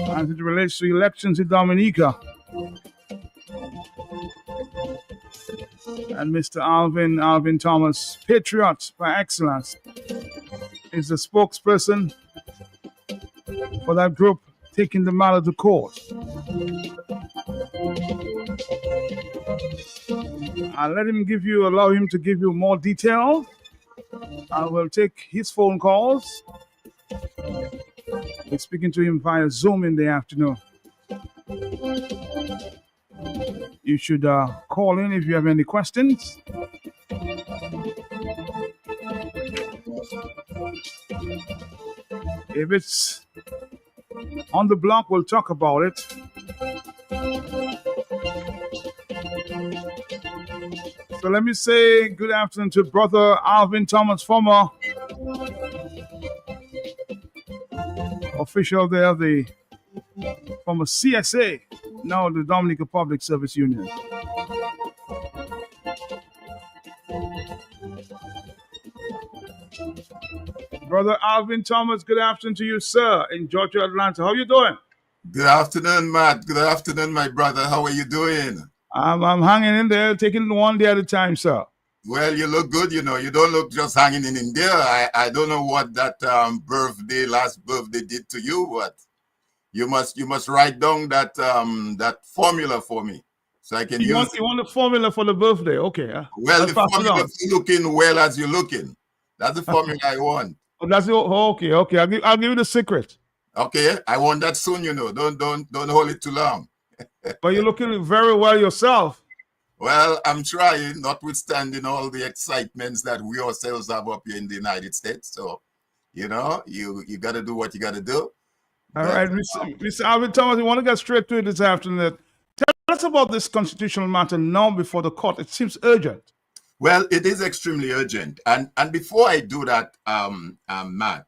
as it relates to elections in Dominica. And Mr. Alvin Thomas, patriot by excellence, is the spokesperson for that group taking the matter to court. I'll allow him to give you more detail. I will take his phone calls. We're speaking to him via Zoom in the afternoon. You should call in if you have any questions. If it's on the block, we'll talk about it. So let me say good afternoon to Brother Alvin Thomas, former official there, the former CSA, now the Dominica Public Service Union. Brother Alvin Thomas, good afternoon to you, sir, in Georgia, Atlanta. How you doing? Good afternoon, Matt. Good afternoon, my brother. How are you doing? I'm hanging in there, taking it one day at a time, sir. Well, you look good, you know. You don't look just hanging in there. I don't know what that last birthday did to you, but you must write down that that formula for me so I can use it. You want the formula for the birthday? Okay. Well, the formula for looking well as you're looking. That's the formula I want. Oh, that's okay. I'll give you the secret. Okay, I want that soon, you know. Don't hold it too long. But you're looking very well yourself. Well, I'm trying, notwithstanding all the excitements that we ourselves have up here in the United States. So, you know, you got to do what you got to do. All right, Mr. Alvin Thomas, we want to get straight to it this afternoon. Tell us about this constitutional matter now before the court. It seems urgent. Well, it is extremely urgent. And before I do that, Matt,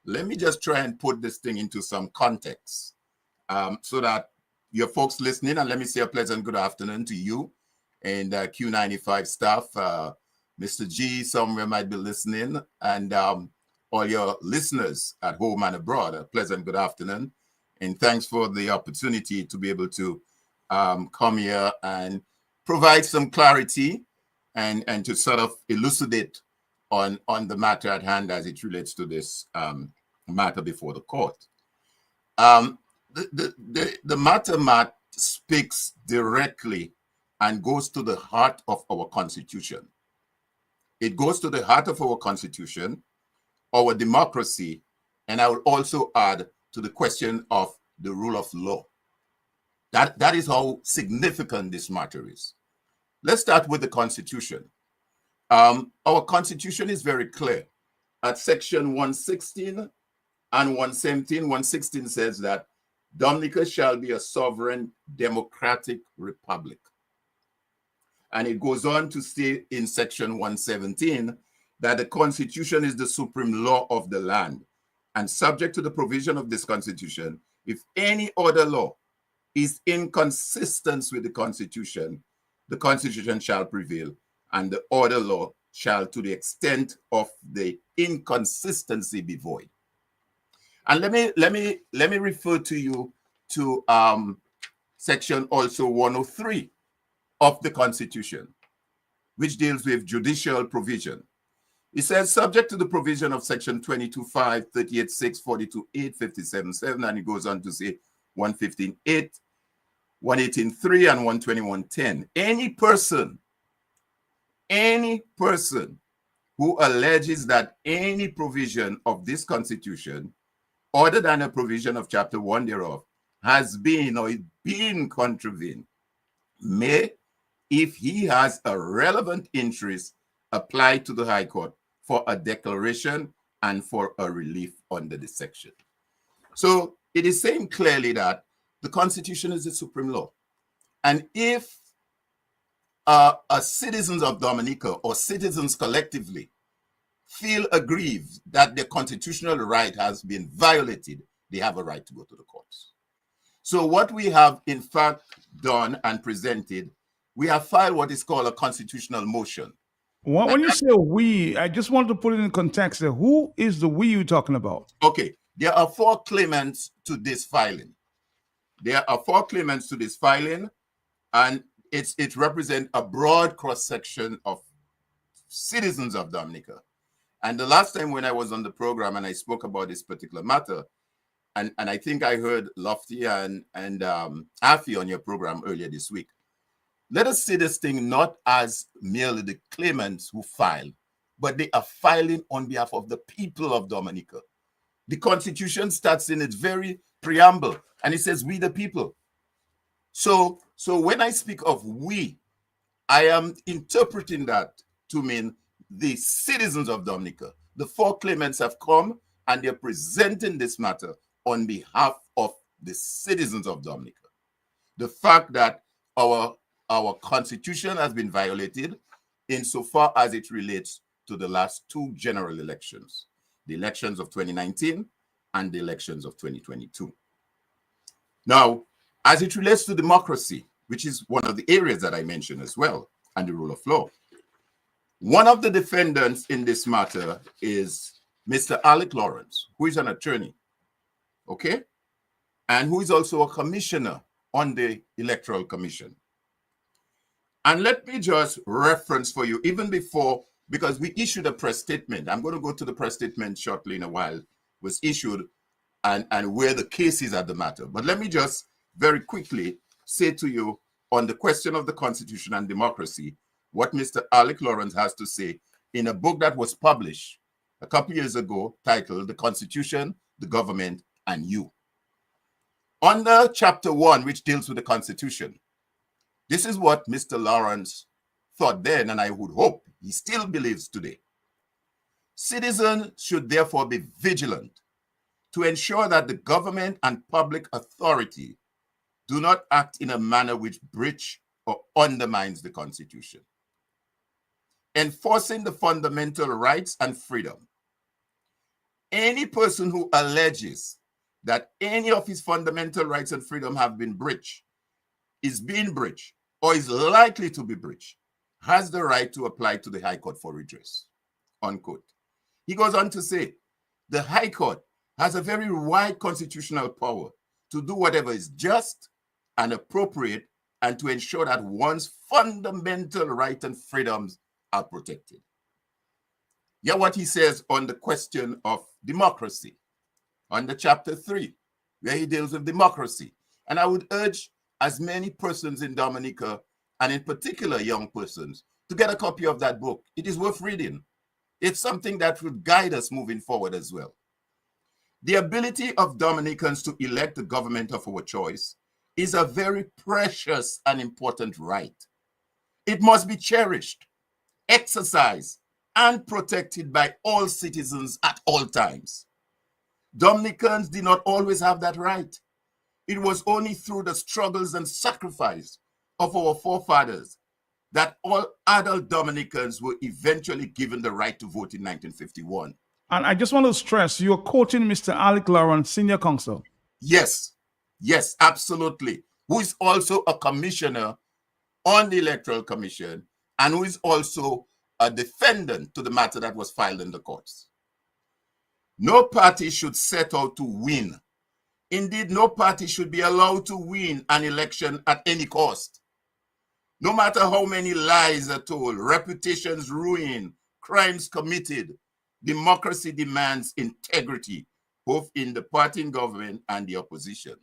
let me just try and put this thing into some context so that your folks listening, and let me say a pleasant good afternoon to you and Q95 staff, Mr. G, somewhere might be listening, and all your listeners at home and abroad, a pleasant good afternoon. And thanks for the opportunity to be able to come here and provide some clarity and to sort of elucidate on the matter at hand as it relates to this matter before the court. The matter, Matt, speaks directly and goes to the heart of our Constitution. It goes to the heart of our Constitution, our democracy, and I would also add to the question of the rule of law. That is how significant this matter is. Let's start with the Constitution. Our Constitution is very clear. At section 116 and 117, 116 says that Dominica shall be a sovereign democratic republic. And it goes on to say in section 117 that the Constitution is the supreme law of the land. And subject to the provision of this Constitution, if any other law is inconsistent with the Constitution shall prevail, and the other law shall, to the extent of the inconsistency, be void. And let me refer to you to section also 103 of the Constitution, which deals with judicial provision. It says, subject to the provision of section 22.5, 38.6, 42.8, 57.7, and it goes on to say 115.8, 118.3, and 121.10. Any person who alleges that any provision of this Constitution, other than a provision of chapter 1 thereof, has been or is being contravened, may, if he has a relevant interest, apply to the High Court for a declaration and for a relief under this section. So it is saying clearly that the Constitution is the supreme law. And if citizens of Dominica or citizens collectively feel aggrieved that their constitutional right has been violated, they have a right to go to the courts. So what we have in fact done and presented, we have filed what is called a constitutional motion. When you say we, I just want to put it in context there. Who is the we you're talking about? Okay, there are 4 claimants to this filing. There are 4 claimants to this filing, and it represents a broad cross-section of citizens of Dominica. And the last time when I was on the program and I spoke about this particular matter, and I think I heard Lofty and Afi on your program earlier this week, let us see this thing not as merely the claimants who file, but they are filing on behalf of the people of Dominica. The Constitution starts in its very preamble, and it says, we the people. So when I speak of we, I am interpreting that to mean the citizens of Dominica. The 4 claimants have come, and they're presenting this matter on behalf of the citizens of Dominica. The fact that our Constitution has been violated insofar as it relates to the last 2 general elections, the elections of 2019 and the elections of 2022. Now, as it relates to democracy, which is one of the areas that I mentioned as well, and the rule of law, one of the defendants in this matter is Mr. Alec Lawrence, who is an attorney, okay, and who is also a commissioner on the Electoral Commission. And let me just reference for you, even before, because we issued a press statement. I'm going to go to the press statement shortly in a while, was issued, and where the case is at the matter. But let me just very quickly say to you on the question of the Constitution and democracy, what Mr. Alec Lawrence has to say in a book that was published a couple years ago titled The Constitution, the Government, and You. Under Chapter 1, which deals with the Constitution, this is what Mr. Lawrence thought then, and I would hope he still believes today. Citizens should therefore be vigilant to ensure that the government and public authority do not act in a manner which breach or undermines the Constitution. Enforcing the fundamental rights and freedom. Any person who alleges that any of his fundamental rights and freedom have been breached, is being breached, or is likely to be breached, has the right to apply to the High Court for redress, unquote. He goes on to say, the High Court has a very wide constitutional power to do whatever is just and appropriate and to ensure that one's fundamental rights and freedoms are protected. Yeah, what he says on the question of democracy, under Chapter 3, where he deals with democracy. And I would urge as many persons in Dominica, and in particular young persons, to get a copy of that book. It is worth reading. It's something that would guide us moving forward as well. The ability of Dominicans to elect the government of our choice is a very precious and important right. It must be cherished, exercised, and protected by all citizens at all times. Dominicans did not always have that right. It was only through the struggles and sacrifice of our forefathers that all adult Dominicans were eventually given the right to vote in 1951. And I just want to stress, you're quoting Mr. Alec Lawrence, senior counsel. Yes, absolutely. Who is also a commissioner on the Electoral Commission and who is also a defendant to the matter that was filed in the courts. No party should set out to win. Indeed, no party should be allowed to win an election at any cost. No matter how many lies are told, reputations ruined, crimes committed, democracy demands integrity, both in the party in government and the opposition.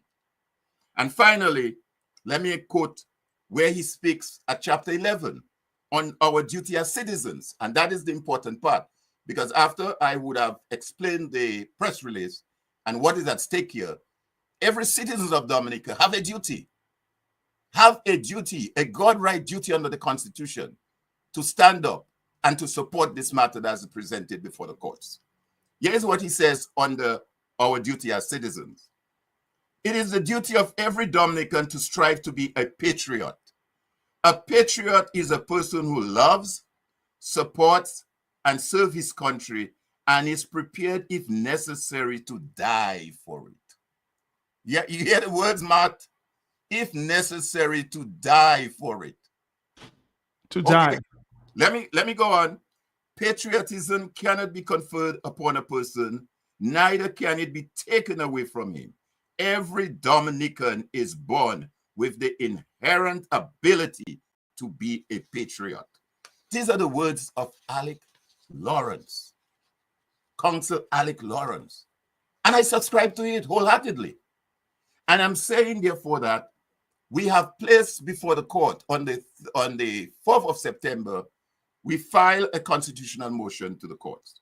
And finally, let me quote where he speaks at Chapter 11 on our duty as citizens. And that is the important part, because after I would have explained the press release and what is at stake here, every citizen of Dominica have a duty, a God-right duty under the Constitution to stand up and to support this matter that is presented before the courts. Here's what he says under our duty as citizens. It is the duty of every Dominican to strive to be a patriot. A patriot is a person who loves, supports, and serves his country and is prepared, if necessary, to die for it. Yeah, you hear the words, Matt? If necessary, to die for it. To die. Let me go on. Patriotism cannot be conferred upon a person, neither can it be taken away from him. Every Dominican is born with the inherent ability to be a patriot. These are the words of Alec Lawrence, Counsel Alec Lawrence. And I subscribe to it wholeheartedly. And I'm saying, therefore, that we have placed before the court on the 4th of September, we file a constitutional motion to the courts,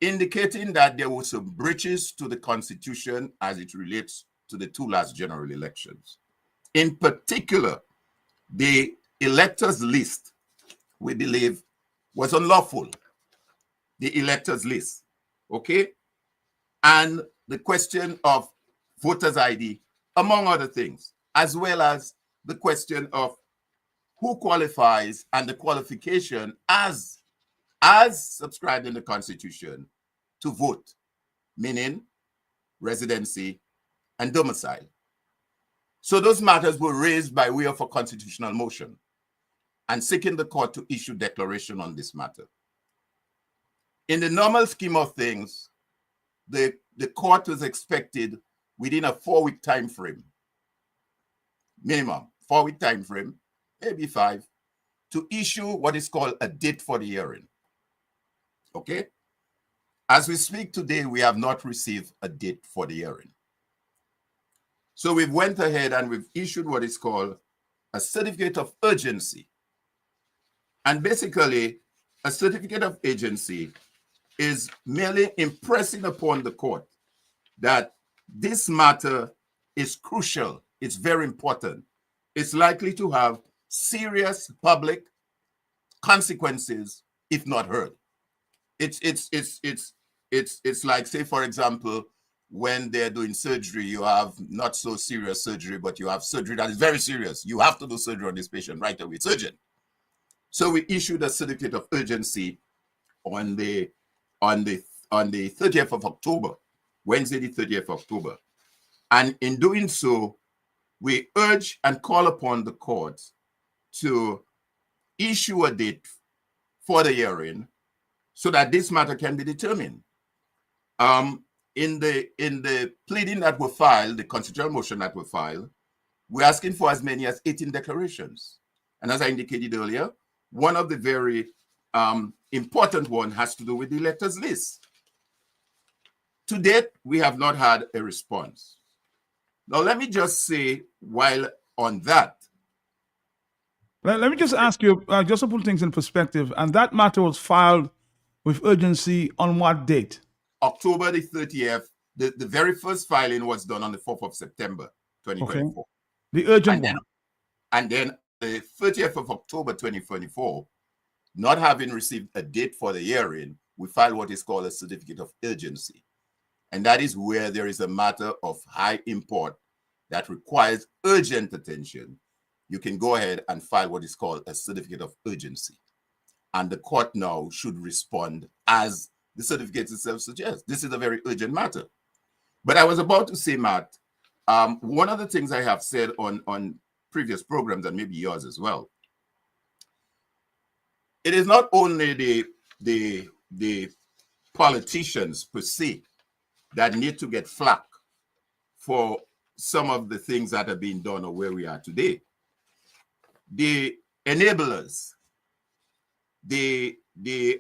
indicating that there were some breaches to the Constitution as it relates to the two last general elections. In particular, the electors list, we believe, was unlawful. The electors list, okay? And the question of voters' ID, among other things, as well as the question of who qualifies and the qualification as subscribed in the Constitution to vote, meaning residency and domicile. So those matters were raised by way of a constitutional motion and seeking the court to issue declaration on this matter. In the normal scheme of things, the court was expected within a 4-week time frame, minimum 4-week time frame, maybe 5, to issue what is called a date for the hearing. Okay? As we speak today, we have not received a date for the hearing. So we've went ahead and we've issued what is called a certificate of urgency. And basically, a certificate of urgency is merely impressing upon the court that this matter is crucial. It's very important. It's likely to have serious public consequences if not heard. It's like, say, for example, when they're doing surgery, you have not so serious surgery, but you have surgery that is very serious. You have to do surgery on this patient right away. It's urgent. So we issued a certificate of urgency on the 30th of October, Wednesday, the 30th of October. And in doing so, we urge and call upon the courts to issue a date for the hearing so that this matter can be determined. In the pleading that were filed, the constitutional motion that were filed, we're asking for as many as 18 declarations. And as I indicated earlier, one of the very important one has to do with the electors list. To date, we have not had a response. Now, let me just say, while on that. Let me just ask you, just to put things in perspective, and that matter was filed with urgency on what date? October the 30th. The very first filing was done on the 4th of September, 2024. Okay. The urgent one. And then the 30th of October, 2024, not having received a date for the hearing, we filed what is called a certificate of urgency. And that is where there is a matter of high import that requires urgent attention. You can go ahead and file what is called a certificate of urgency. And the court now should respond as the certificate itself suggests. This is a very urgent matter. But I was about to say, Matt, one of the things I have said on previous programs, and maybe yours as well, it is not only the politicians per se that need to get flack for some of the things that are being done or where we are today. The enablers,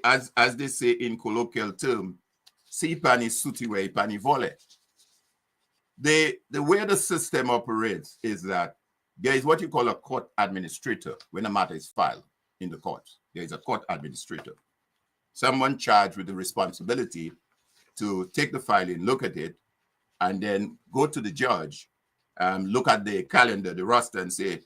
as they say in colloquial term, si pani sutiwe pani vole. The way the system operates is that there is what you call a court administrator when a matter is filed in the court. There is a court administrator, someone charged with the responsibility to take the filing, look at it, and then go to the judge, look at the calendar, the roster, and say,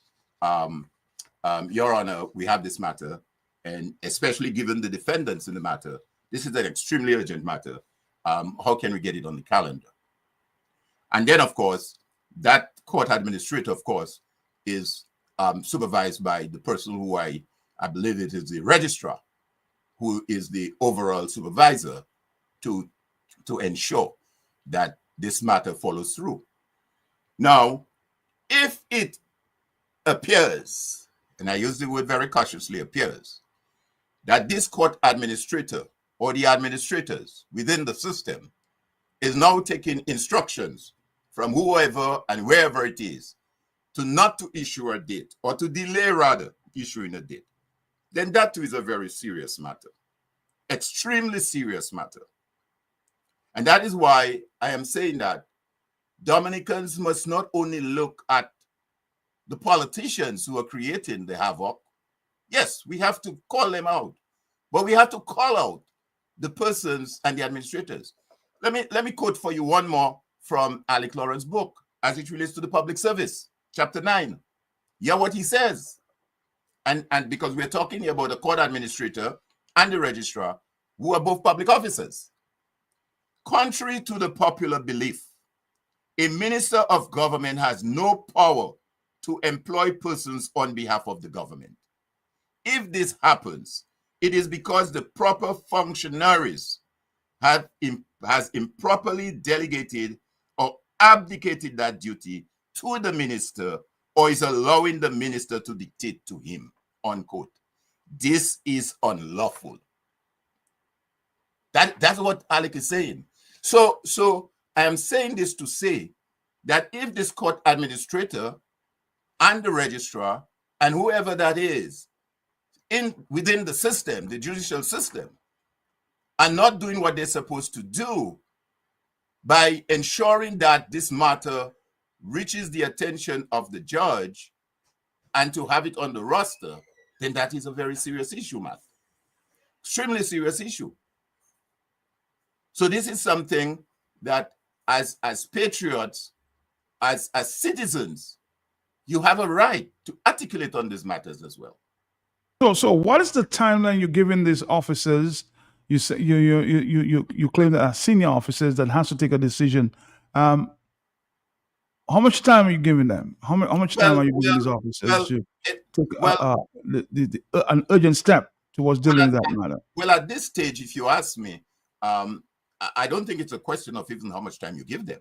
Your Honor, we have this matter, and especially given the defendants in the matter, this is an extremely urgent matter. How can we get it on the calendar? And then, of course, that court administrator, of course, is supervised by the person who I believe it is the registrar, who is the overall supervisor to ensure that this matter follows through. Now, if it appears, and I use the word very cautiously, appears, that this court administrator or the administrators within the system is now taking instructions from whoever and wherever it is to not to issue a date, or to delay rather issuing a date, then that too is a very serious matter, extremely serious matter. And that is why I am saying that Dominicans must not only look at the politicians who are creating the havoc. Yes, we have to call them out, but we have to call out the persons and the administrators. Let me quote for you one more from Electoral's book as it relates to the public service, chapter 9. Hear what he says. And because we're talking here about the court administrator and the registrar, who are both public officers. Contrary to the popular belief, a minister of government has no power to employ persons on behalf of the government. If this happens, it is because the proper functionaries has improperly delegated or abdicated that duty to the minister, or is allowing the minister to dictate to him, unquote. This is unlawful. That's what Alec is saying. So I am saying this to say that if this court administrator and the registrar and whoever that is within the system, the judicial system, are not doing what they're supposed to do by ensuring that this matter reaches the attention of the judge and to have it on the roster, then that is a very serious issue, Matt. Extremely serious issue. So this is something that as patriots, as citizens, you have a right to articulate on these matters as well. So what is the timeline you're giving these officers? You say you claim that are senior officers that has to take a decision. How much time are you giving them? How much time are you giving these officers to take an urgent step towards dealing with that matter? Well, at this stage, if you ask me, I don't think it's a question of even how much time you give them.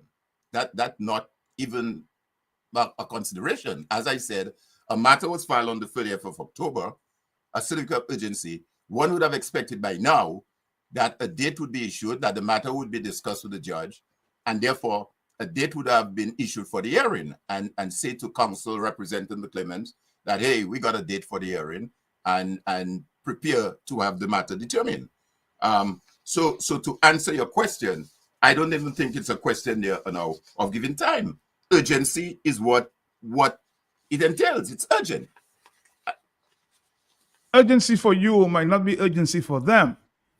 That not even a consideration. As I said, a matter was filed on the 30th of October, a certificate of urgency. One would have expected by now that a date would be issued, that the matter would be discussed with the judge, and therefore a date would have been issued for the hearing, and say to counsel representing the claimants that, hey, we got a date for the hearing, and prepare to have the matter determined. So to answer your question, I don't even think it's a question there now of giving time. Urgency is what it entails. It's urgent. Urgency for you might not be urgency for them.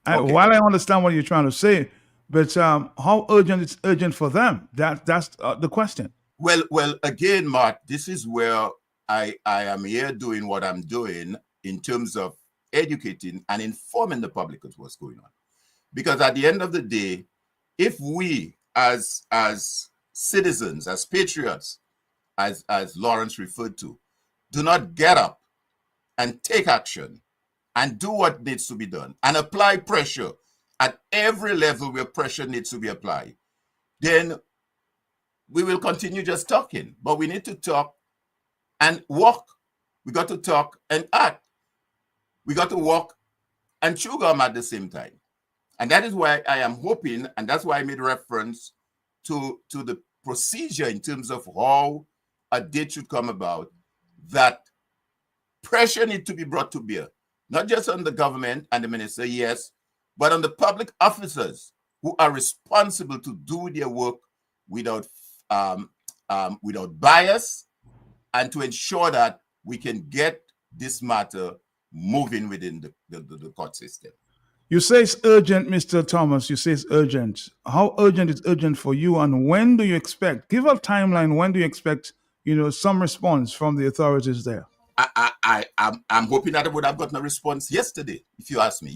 Okay. While I understand what you're trying to say, but how urgent it's urgent for them? That's the question. Well, again, Mark, this is where I am here doing what I'm doing in terms of educating and informing the public of what's going on. Because at the end of the day, if we as citizens, as patriots, as Lawrence referred to, do not get up and take action and do what needs to be done and apply pressure at every level where pressure needs to be applied, then we will continue just talking. But we need to talk and walk. We got to talk and act. We got to walk and chew gum at the same time. And that is why I am hoping, and that's why I made reference to the procedure in terms of how a date should come about, that pressure needs to be brought to bear, not just on the government and the minister, yes, but on the public officers who are responsible to do their work without bias, and to ensure that we can get this matter moving within the court system. You say it's urgent, Mr. Thomas. You say it's urgent. How urgent is urgent for you, and when do you expect? Give a timeline. When do you expect, some response from the authorities there? I'm hoping that I would have gotten a response yesterday, if you ask me.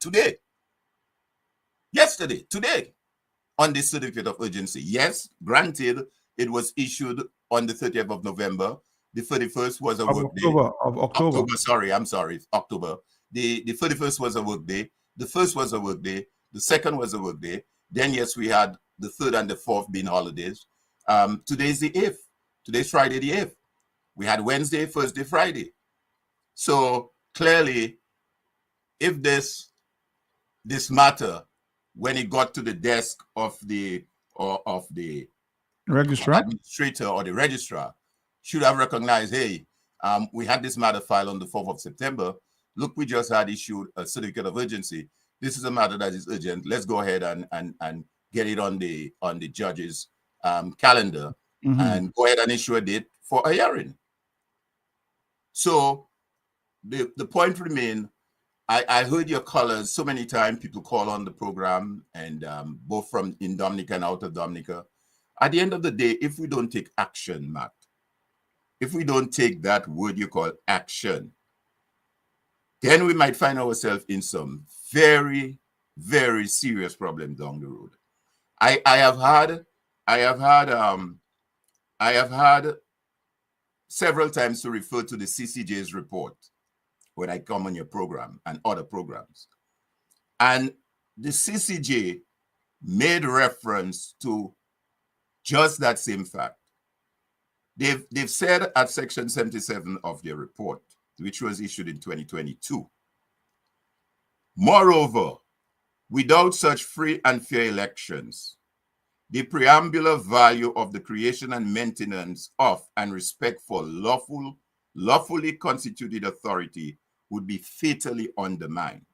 Today, on this certificate of urgency. Yes, granted, it was issued on the 30th of November. The 31st was a work day. October. October. The 31st was a work day. The 1st was a work day. The 2nd was a work day. Then, yes, we had the 3rd and the 4th being holidays. Today's the 8th. Today's Friday the 8th. We had Wednesday, Thursday, Friday. So clearly, if this matter, when it got to the desk of the registrar, administrator or the registrar, should have recognized, hey, we had this matter filed on the 4th of September. Look, we just had issued a certificate of urgency. This is a matter that is urgent. Let's go ahead and get it on the judge's calendar and go ahead and issue a date for a hearing. So the point remains, I heard your colors so many times. People call on the program, and both from in Dominica and out of Dominica. At the end of the day, if we don't take action, Matt, if we don't take that word you call action, then we might find ourselves in some very, very serious problems down the road. I have had several times to refer to the CCJ's report when I come on your program and other programs. And the CCJ made reference to just that same fact. They've said at section 77 of their report, which was issued in 2022, moreover, without such free and fair elections, the preambular value of the creation and maintenance of and respect for lawfully constituted authority would be fatally undermined.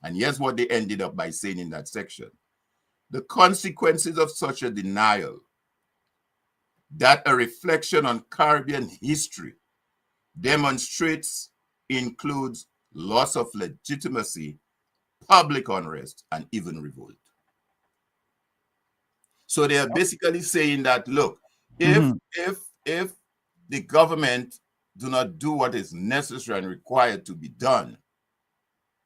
And here's what they ended up by saying in that section. The consequences of such a denial, that a reflection on Caribbean history demonstrates, includes loss of legitimacy, public unrest, and even revolt. So they are basically saying that, look, if the government do not do what is necessary and required to be done,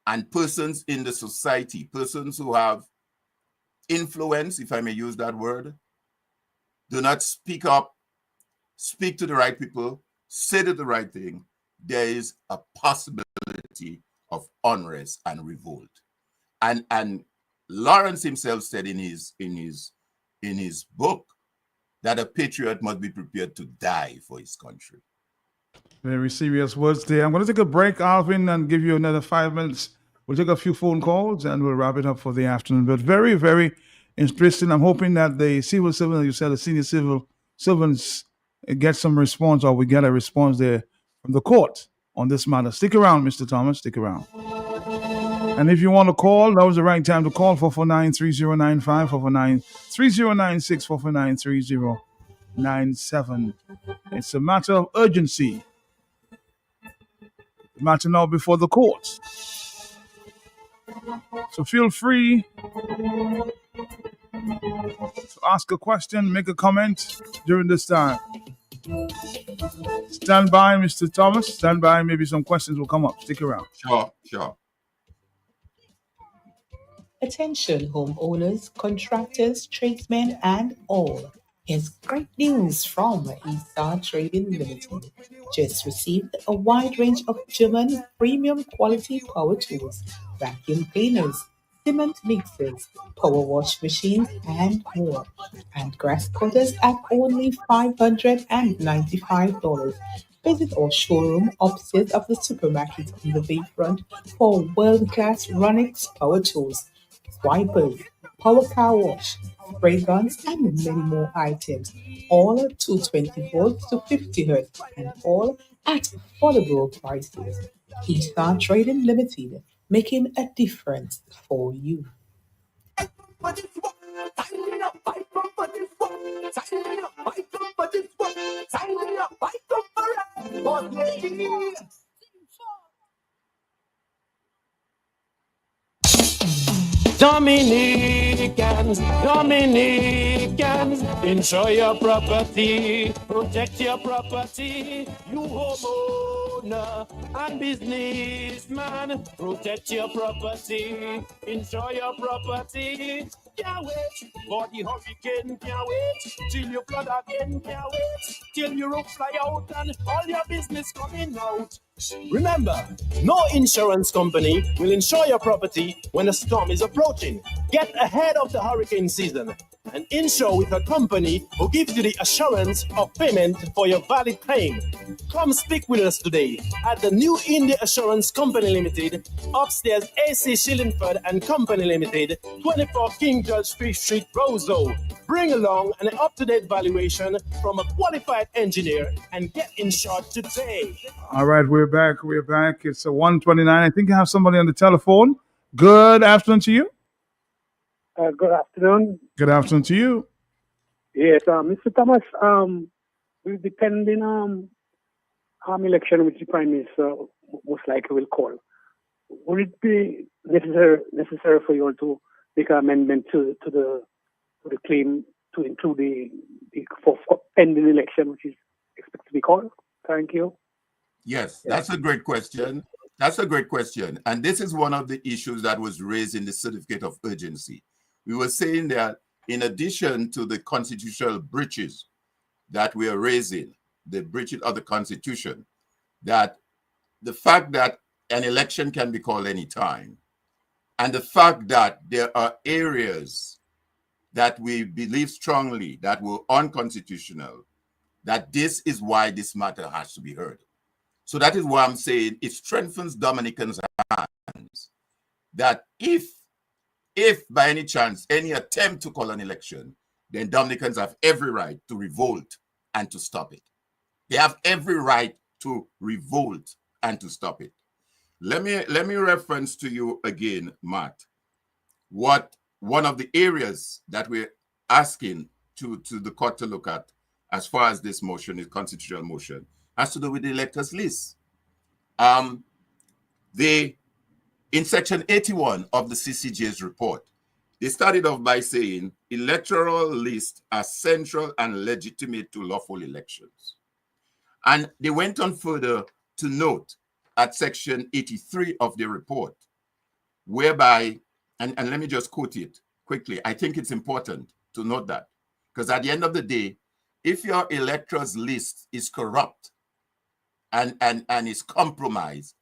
and persons in the society, persons who have influence, if I may use that word, do not speak up, speak to the right people, say the right thing, there is a possibility of unrest and revolt. And Lawrence himself said in his book that a patriot must be prepared to die for his country. Very serious words there. I'm going to take a break, Alvin, and give you another 5 minutes. We'll take a few phone calls and we'll wrap it up for the afternoon. But very, very interesting. I'm hoping that the civil servants, you said, the senior civil servants get some response, or we get a response there from the court on this matter. Stick around, Mr. Thomas. Stick around. And if you want to call, that was the right time to call. 449-3095, 449-3096, 449-3097. It's a matter of urgency. The matter now before the court. So feel free to ask a question, make a comment during this time. Stand by, Mr. Thomas. Stand by. Maybe some questions will come up. Stick around. Sure. Attention homeowners, contractors, tradesmen, and all. Here's great news from Eaststar Trading Limited. Just received a wide range of German premium quality power tools, vacuum cleaners, cement mixers, power wash machines, and more. And grass cutters at only $595. Visit our showroom opposite of the supermarket on the bayfront for world-class Ronix power tools, wipers, power car wash, spray guns, and many more items. All at 220 volts to 50 hertz, and all at affordable prices. Eaststar Trading Limited, making a difference for you. Dominicans, insure your property, protect your property. You homeowner and businessman, protect your property, insure your property. Can't wait for the hurricane, can't wait till you flood again, can't wait till your roof fly out and all your business coming out. Remember, no insurance company will insure your property when a storm is approaching. Get ahead of the hurricane season and insure with a company who gives you the assurance of payment for your valid claim. Come speak with us today at the New India Assurance Company Limited, upstairs AC Shillingford and Company Limited, 24 King George Street, Roseau. Bring along an up-to-date valuation from a qualified engineer and get insured today. All right, we're back. We're back. It's a 1:29. I think I have somebody on the telephone. Good afternoon to you. Good afternoon. Good afternoon to you. Yes, Mr. Thomas, with the pending election which the Prime Minister most likely will call, would it be necessary for you all to make an amendment to the claim to include the for pending election which is expected to be called? Thank you. Yes, that's a great question. That's a great question. And this is one of the issues that was raised in the certificate of urgency. We were saying that in addition to the constitutional breaches that we are raising, the breaches of the Constitution, that the fact that an election can be called any time, and the fact that there are areas that we believe strongly that were unconstitutional, that this is why this matter has to be heard. So that is why I'm saying it strengthens Dominicans' hands that if by any chance any attempt to call an election, then Dominicans have every right to revolt and to stop it. They have every right to revolt and to stop it. Let me reference to you again, Matt, what one of the areas that we're asking to the court to look at as far as this motion is constitutional motion has to do with the electors list. In section 81 of the CCJ's report, they started off by saying electoral lists are central and legitimate to lawful elections. And they went on further to note at section 83 of the report, whereby, and let me just quote it quickly. I think it's important to note that, because at the end of the day, if your electors list is corrupt and is compromised,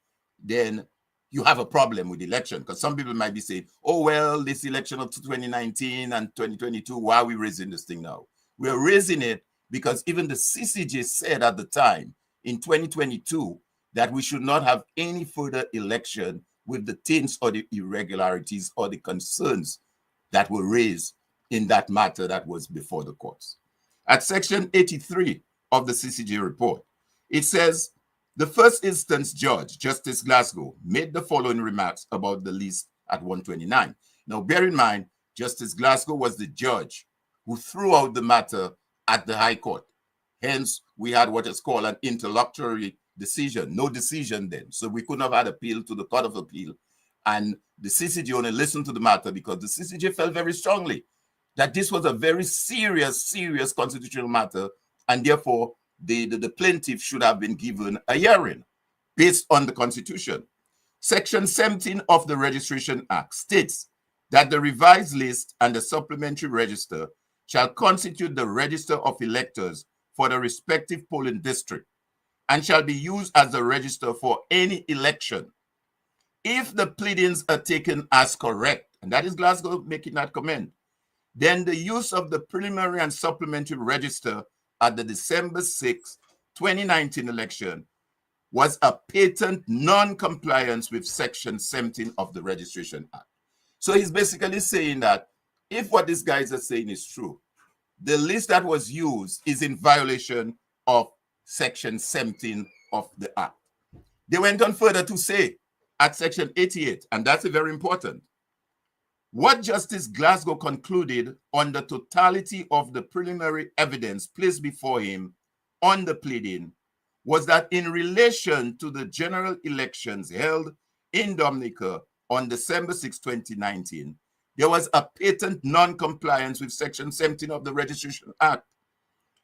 then you have a problem with the election. Because some people might be saying, oh, well, this election of 2019 and 2022, why are we raising this thing now? We're raising it because even the CCJ said at the time in 2022 that we should not have any further election with the taints or the irregularities or the concerns that were raised in that matter that was before the courts. At section 83 of the CCJ report, it says, the first instance judge, Justice Glasgow, made the following remarks about the list at 129. Now, bear in mind, Justice Glasgow was the judge who threw out the matter at the High Court. Hence, we had what is called an interlocutory decision, no decision then. So we couldn't have had appeal to the Court of Appeal. And the CCJ only listened to the matter because the CCJ felt very strongly that this was a very serious constitutional matter, and therefore the plaintiff should have been given a hearing based on the Constitution. Section 17 of the Registration Act states that the revised list and the supplementary register shall constitute the register of electors for the respective polling district and shall be used as the register for any election. If the pleadings are taken as correct, and that is Glasgow making that comment, then the use of the preliminary and supplementary register at the December 6, 2019 election was a patent non-compliance with Section 17 of the Registration Act. So he's basically saying that if what these guys are saying is true, the list that was used is in violation of Section 17 of the Act. They went on further to say at Section 88, and that's very important, what Justice Glasgow concluded on the totality of the preliminary evidence placed before him on the pleading was that in relation to the general elections held in Dominica on December 6, 2019, there was a patent non-compliance with Section 17 of the Registration Act.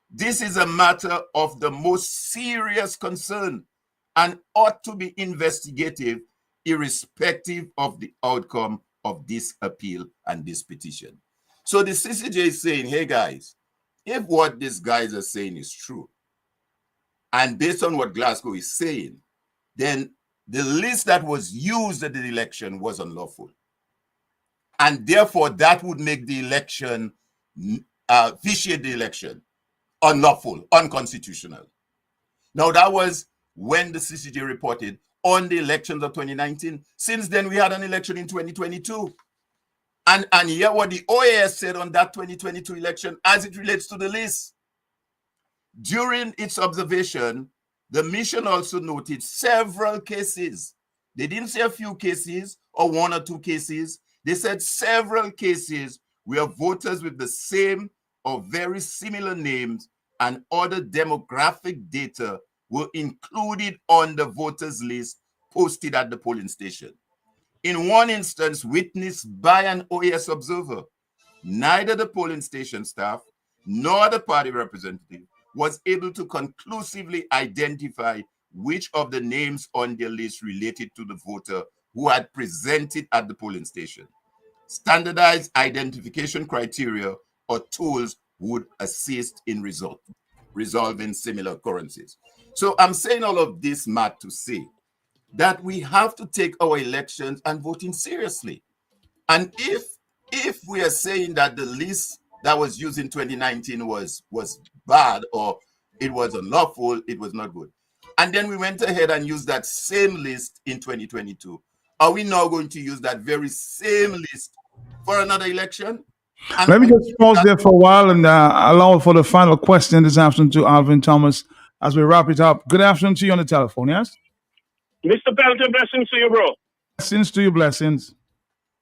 This is a matter of the most serious concern and ought to be investigative irrespective of the outcome of this appeal and this petition. So the CCJ is saying, hey guys, if what these guys are saying is true, and based on what Glasgow is saying, then the list that was used at the election was unlawful. And therefore, that would make the election, vitiate the election, unlawful, unconstitutional. Now, that was when the CCJ reported on the elections of 2019. Since then, we had an election in 2022. And yet what the OAS said on that 2022 election as it relates to the list. During its observation, the mission also noted several cases. They didn't say a few cases or one or two cases. They said several cases where voters with the same or very similar names and other demographic data were included on the voters list posted at the polling station. In one instance, witnessed by an OAS observer, neither the polling station staff nor the party representative was able to conclusively identify which of the names on their list related to the voter who had presented at the polling station. Standardized identification criteria or tools would assist in resolving similar occurrences. So I'm saying all of this, Matt, to say that we have to take our elections and voting seriously. And if we are saying that the list that was used in 2019 was bad or it was unlawful, it was not good, and then we went ahead and used that same list in 2022, are we now going to use that very same list for another election? And let me just pause there for a while and allow for the final question this afternoon to Alvin Thomas as we wrap it up. Good afternoon to you on the telephone, yes? Mr. Pelter, blessings to you, bro. Blessings to you, blessings.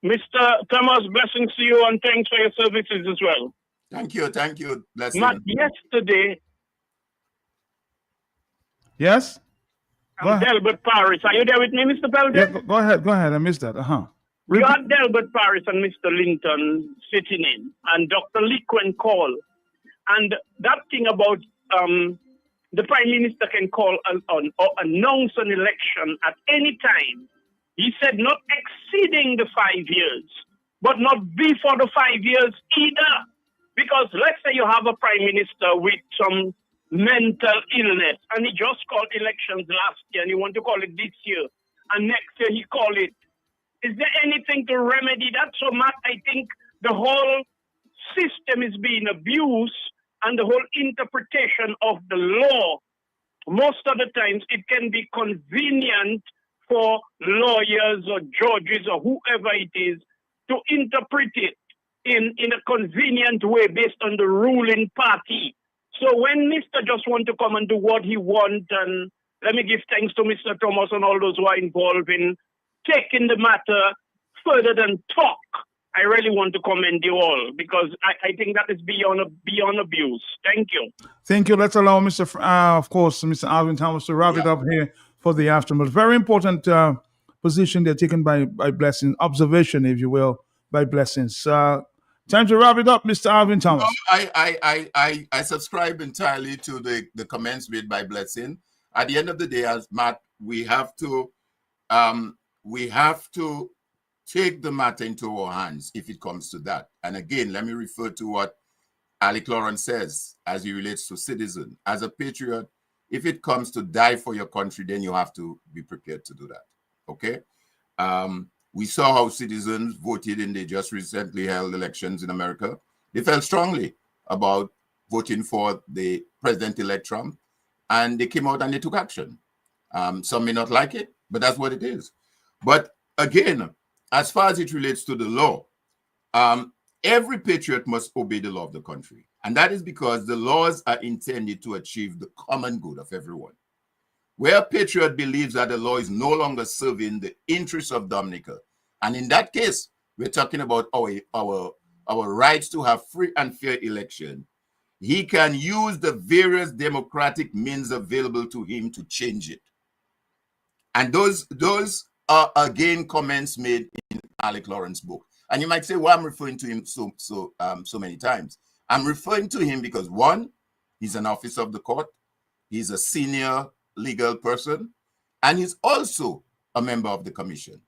Mr. Thomas, blessings to you, and thanks for your services as well. Thank you, blessing. Matt, yesterday, Yes? Go ahead. Delbert Paris. Are you there with me, Mr. Pelter? Yeah, go ahead. I missed that. You had Delbert Paris and Mr. Linton sitting in, and Dr. Liquin called. And that thing about the Prime Minister can call or announce an election at any time. He said not exceeding the 5 years, but not before the 5 years either. Because let's say you have a Prime Minister with some mental illness, and he just called elections last year, and he want to call it this year, and next year he call it. Is there anything to remedy that? So, Matt, I think the whole system is being abused, and the whole interpretation of the law, most of the times it can be convenient for lawyers or judges or whoever it is to interpret it in a convenient way based on the ruling party. So when Mr. just want to come and do what he wants, and let me give thanks to Mr. Thomas and all those who are involved in taking the matter further than talk, I really want to commend you all because I think that is beyond abuse. Thank you. Thank you. Let's allow of course, Mr. Alvin Thomas to wrap it up here for the afternoon. Very important position they're taken by Blessings, observation, if you will, by Blessings. Time to wrap it up, Mr. Alvin Thomas. I subscribe entirely to the comments made by Blessing. At the end of the day, as Matt, we have to take the matter into our hands if it comes to that. And again, let me refer to what Electoral says as it relates to citizen. As a patriot, if it comes to die for your country, then you have to be prepared to do that. Okay? We saw how citizens voted in the just recently held elections in America. They felt strongly about voting for the President-elect Trump, and they came out and they took action. Some may not like it, but that's what it is. But again, as far as it relates to the law, every patriot must obey the law of the country. And that is because the laws are intended to achieve the common good of everyone. Where a patriot believes that the law is no longer serving the interests of Dominica, and in that case, we're talking about our rights to have free and fair election, he can use the various democratic means available to him to change it. And those are again comments made in Alec Lawrence's book. And you might say, well, I'm referring to him so many times. I'm referring to him because one, he's an officer of the court, he's a senior legal person, and he's also a member of the commission.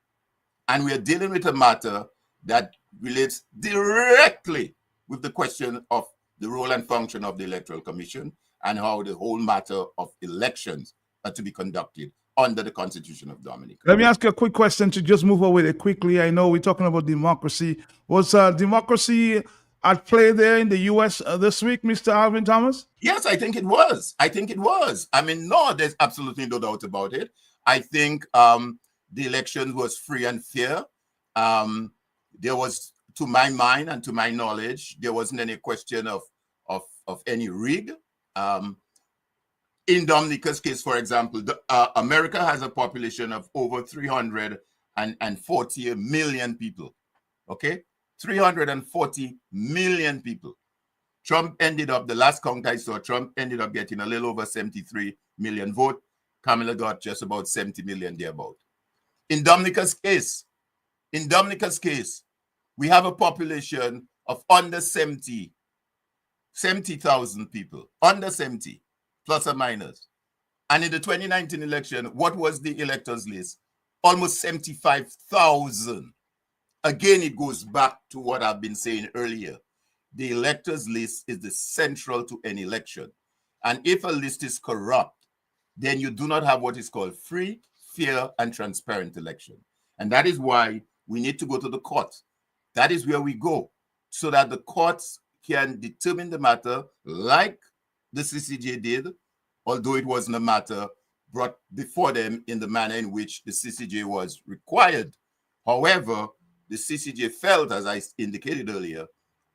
And we are dealing with a matter that relates directly with the question of the role and function of the Electoral Commission and how the whole matter of elections are to be conducted under the Constitution of Dominica. Let me ask you a quick question to just move over with it quickly. I know we're talking about democracy. Was democracy at play there in the U.S. This week, Mr. Alvin Thomas? Yes, I think it was. I think it was. I mean, no, there's absolutely no doubt about it. I think the election was free and fair. There was, to my mind and to my knowledge, there wasn't any question of any rig. In Dominica's case, for example, America has a population of over 340 million people. Okay? 340 million people. Trump ended up, the last count I saw, Trump ended up getting a little over 73 million votes. Kamala got just about 70 million thereabout. In Dominica's case, we have a population of under 70,000 people, under 70, plus or minus. And in the 2019 election, what was the electors list? Almost 75,000. Again, it goes back to what I've been saying earlier. The electors list is the central to an election. And if a list is corrupt, then you do not have what is called free, fair, and transparent election. And that is why we need to go to the courts. That is where we go, so that the courts can determine the matter like the CCJ did, although it wasn't a matter brought before them in the manner in which the CCJ was required. However, the CCJ felt, as I indicated earlier,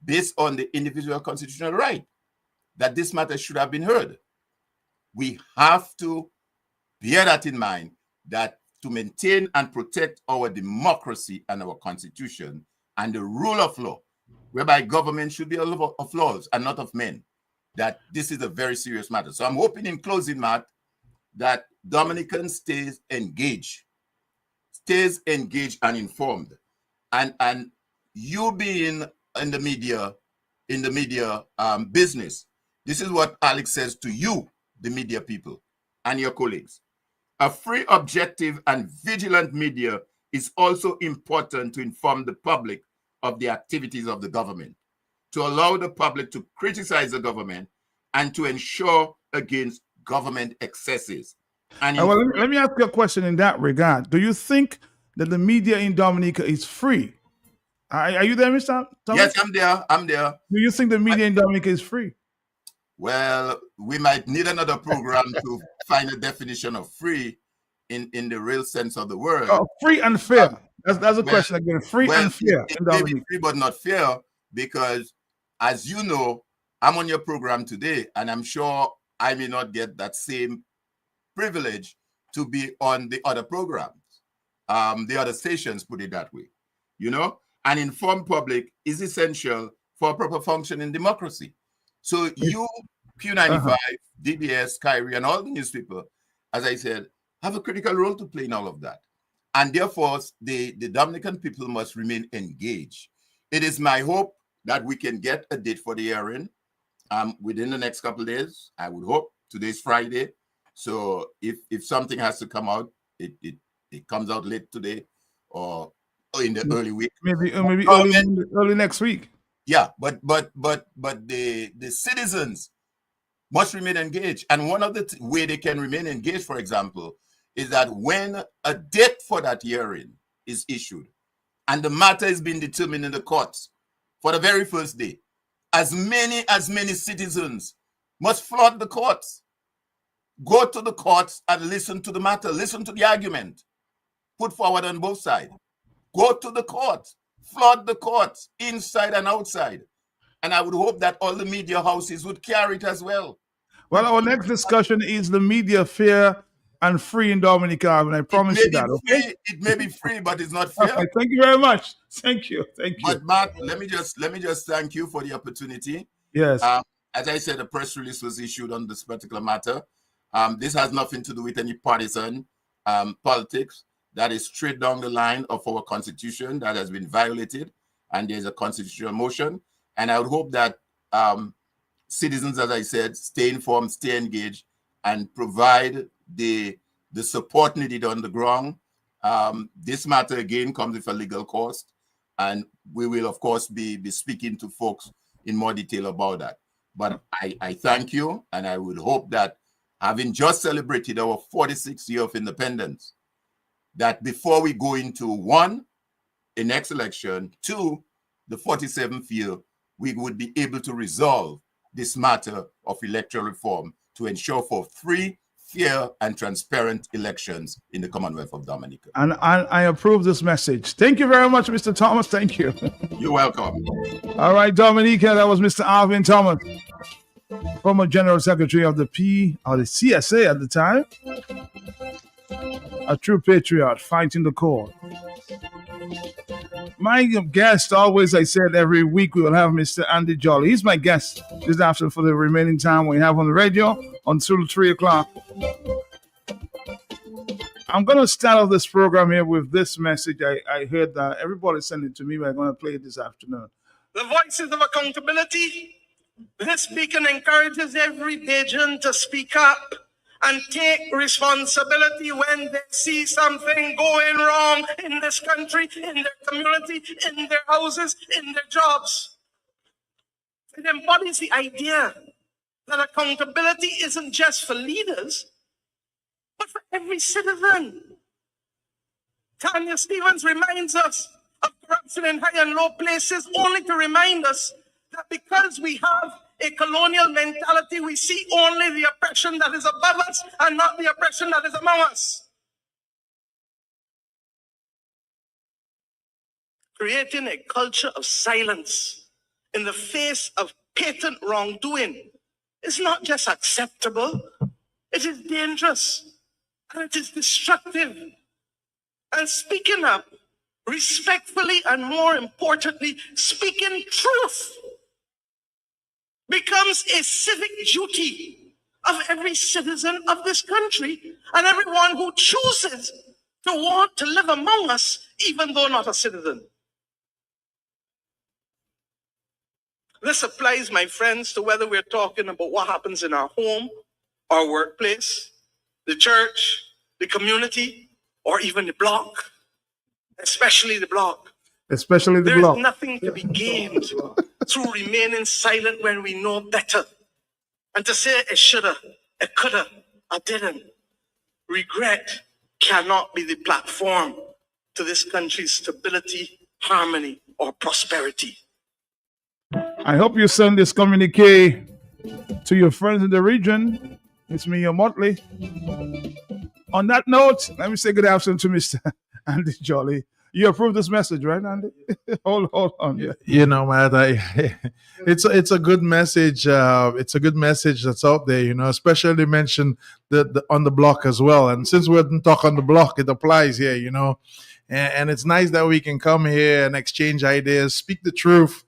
based on the individual constitutional right, that this matter should have been heard. We have to bear that in mind, that to maintain and protect our democracy and our constitution and the rule of law, whereby government should be of laws and not of men, that this is a very serious matter. So I'm hoping, in closing, Matt, that Dominicans stays engaged and informed. And you being in the media business, this is what Alex says to you, the media people and your colleagues. A free, objective, and vigilant media is also important to inform the public of the activities of the government, to allow the public to criticize the government, and to ensure against government excesses. And Well, let me ask you a question in that regard. Do you think that the media in Dominica is free? Are you there, Mr. Thomas? Yes, I'm there. Do you think the media in Dominica is free? Well, we might need another program to find a definition of free in the real sense of the word. Oh, free and fair. That's a question again. Free and fair. It may be free but not fair, because, as you know, I'm on your program today, and I'm sure I may not get that same privilege to be on the other programs, the other stations, put it that way. You know, an informed public is essential for a proper function in democracy. So you, Q95, DBS, Kyrie, and all the newspaper, as I said, have a critical role to play in all of that. And therefore, the Dominican people must remain engaged. It is my hope that we can get a date for the hearing within the next couple of days. I would hope. Today's Friday. So if something has to come out, it comes out late today or in the early week. Maybe early next week. Yeah, but the citizens must remain engaged. And one of the way they can remain engaged, for example, is that when a date for that hearing is issued and the matter is being determined in the courts for the very first day, as many citizens must flood the courts, go to the courts and listen to the matter, listen to the argument put forward on both sides. Go to the courts, flood the courts, inside and outside. And I would hope that all the media houses would carry it as well. Well, our next discussion is the media fair and free in Dominica, and I promise you that. Okay? It may be free, but it's not fair. Okay, thank you very much. Thank you. But Matt, let me just thank you for the opportunity. Yes. As I said, a press release was issued on this particular matter. This has nothing to do with any partisan politics. That is straight down the line of our constitution that has been violated, and there's a constitutional motion. And I would hope that citizens, as I said, stay informed, stay engaged, and provide the support needed on the ground. This matter, again, comes with a legal cost, and we will, of course, be speaking to folks in more detail about that. But I thank you, and I would hope that having just celebrated our 46th year of independence, that before we go into one, the next election, two, the 47th year, we would be able to resolve this matter of electoral reform to ensure for free, fair, and transparent elections in the Commonwealth of Dominica. And I approve this message. Thank you very much, Mr. Thomas. Thank you. You're welcome. All right, Dominica, that was Mr. Alvin Thomas, former General Secretary of the CSA at the time. A true patriot fighting the court. My guest, always, I said every week we will have Mr. Andy Jolly. He's my guest this afternoon for the remaining time we have on the radio until 3 o'clock. I'm going to start off this program here with this message. I heard that everybody sent it to me, but I'm going to play it this afternoon. The voices of accountability. This beacon encourages every Bajan to speak up and take responsibility when they see something going wrong in this country, in their community, in their houses, in their jobs. It embodies the idea that accountability isn't just for leaders, but for every citizen. Tanya Stevens reminds us of corruption in high and low places, only to remind us that because we have a colonial mentality, we see only the oppression that is above us and not the oppression that is among us. Creating a culture of silence in the face of patent wrongdoing is not just acceptable, it is dangerous and it is destructive. And speaking up respectfully and, more importantly, speaking truth becomes a civic duty of every citizen of this country and everyone who chooses to want to live among us, even though not a citizen. This applies, my friends, to whether we're talking about what happens in our home, our workplace, the church, the community, or even the block, especially the block. Especially the There block. is nothing to be gained through remaining silent when we know better. And to say it shoulda, it coulda, I didn't. Regret cannot be the platform to this country's stability, harmony, or prosperity. I hope you send this communique to your friends in the region. It's me, your Motley. On that note, let me say good afternoon to Mr. Andy Jolly. You approve this message, right, Andy? hold on. Yeah. You know, Matt, it's a good message. It's a good message that's out there. You know, especially mention the on the block as well. And since we didn't talk on the block, it applies here. You know, and it's nice that we can come here and exchange ideas, speak the truth.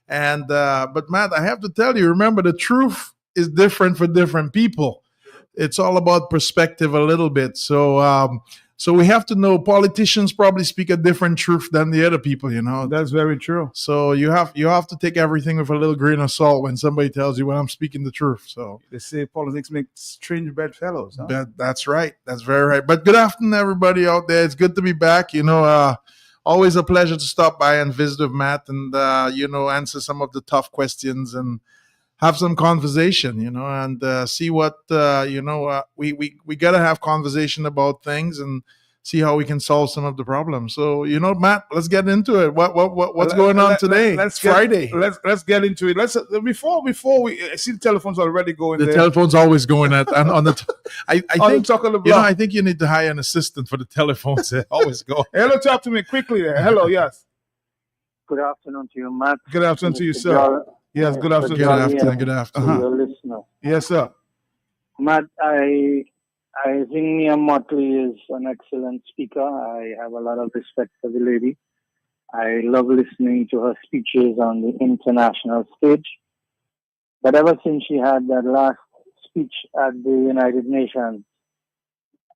And but Matt, I have to tell you, remember, the truth is different for different people. It's all about perspective a little bit. So so we have to know politicians probably speak a different truth than the other people, you know. That's very true. So you have to take everything with a little grain of salt when somebody tells you when I'm speaking the truth. So they say politics make strange bedfellows. Huh? That's right. That's very right. But good afternoon, everybody out there. It's good to be back. You know, always a pleasure to stop by and visit with Matt and you know, answer some of the tough questions and have some conversation, you know, and see what you know. We gotta have conversation about things and see how we can solve some of the problems. So, you know, Matt, let's get into it. What's going on today? Friday. Let's get into it. Let's before we I see the telephones already going. The telephone's always going at and on the. I think talk on the block. You know, I think you need to hire an assistant for the telephones. They always go. Hello, talk to me quickly there. Hello, yes. Good afternoon to you, Matt. Good afternoon to you, sir. Yes, good afternoon. Good afternoon. Your listener. Yes, sir. Matt, I think Mia Motley is an excellent speaker. I have a lot of respect for the lady. I love listening to her speeches on the international stage. But ever since she had that last speech at the United Nations,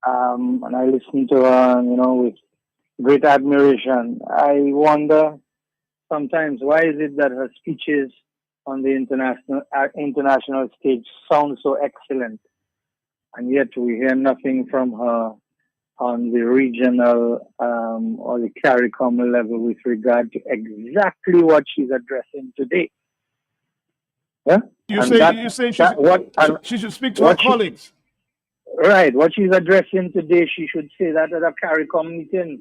and I listened to her, you know, with great admiration, I wonder sometimes why is it that her speeches on the international stage sound so excellent, and yet we hear nothing from her on the regional or the CARICOM level with regard to exactly what she's addressing today. Yeah? You say she should speak to her colleagues. Right. What she's addressing today, she should say that at a CARICOM meeting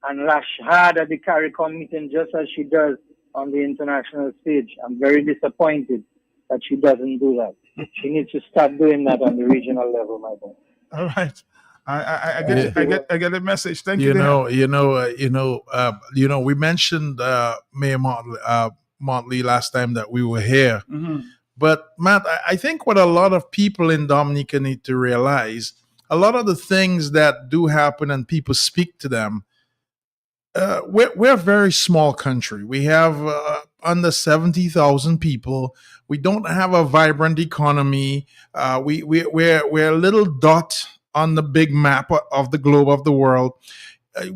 and lash hard at the CARICOM meeting just as she does on the international stage. I'm very disappointed that she doesn't do that. She needs to start doing that on the regional level, my boy. All right. I get the message. Thank you. We mentioned Mayor Motley last time that we were here. Mm-hmm. But Matt, I think what a lot of people in Dominica need to realize, a lot of the things that do happen and people speak to them, we're a very small country. We have under 70,000 people. We don't have a vibrant economy. We're a little dot on the big map of the globe of the world.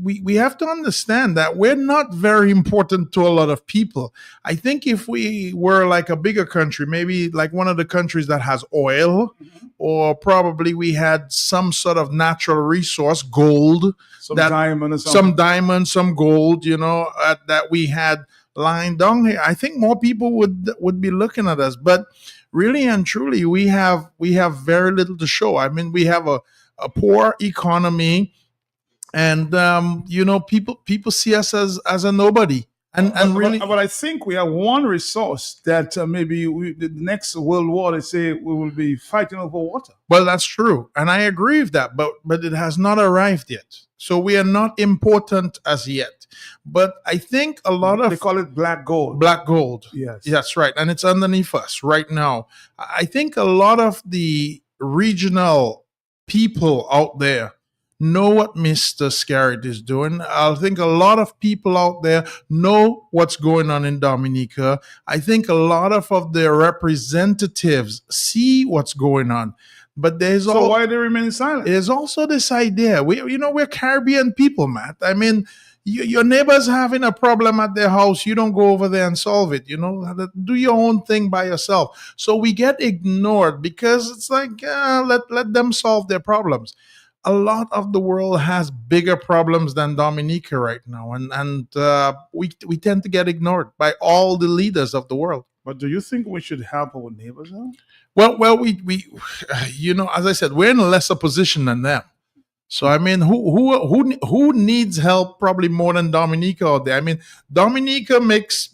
We have to understand that we're not very important to a lot of people. I think if we were like a bigger country, maybe like one of the countries that has oil, or probably we had some sort of natural resource, gold, some diamond or something. Some diamond, some gold, that we had lying down here, I think more people would be looking at us. But really and truly, we have very little to show. I mean, we have a poor economy. And people see us as a nobody, but I think we have one resource that maybe the next World War, they say we will be fighting over water. Well, that's true, and I agree with that. But it has not arrived yet, so we are not important as yet. But I think a lot of they call it black gold. Black gold, yes, that's right, and it's underneath us right now. I think a lot of the regional people out there know what Mr. Scarrett is doing. I think a lot of people out there know what's going on in Dominica. I think a lot of their representatives see what's going on. But so why they remain silent? There's also this idea. We're Caribbean people, Matt. I mean, your neighbor's having a problem at their house. You don't go over there and solve it. Do your own thing by yourself. So we get ignored because it's like, let them solve their problems. A lot of the world has bigger problems than Dominica right now, and we tend to get ignored by all the leaders of the world. But do you think we should help our neighbors out? Well, we as I said, we're in a lesser position than them. So I mean, who needs help probably more than Dominica out there? I mean, Dominica makes,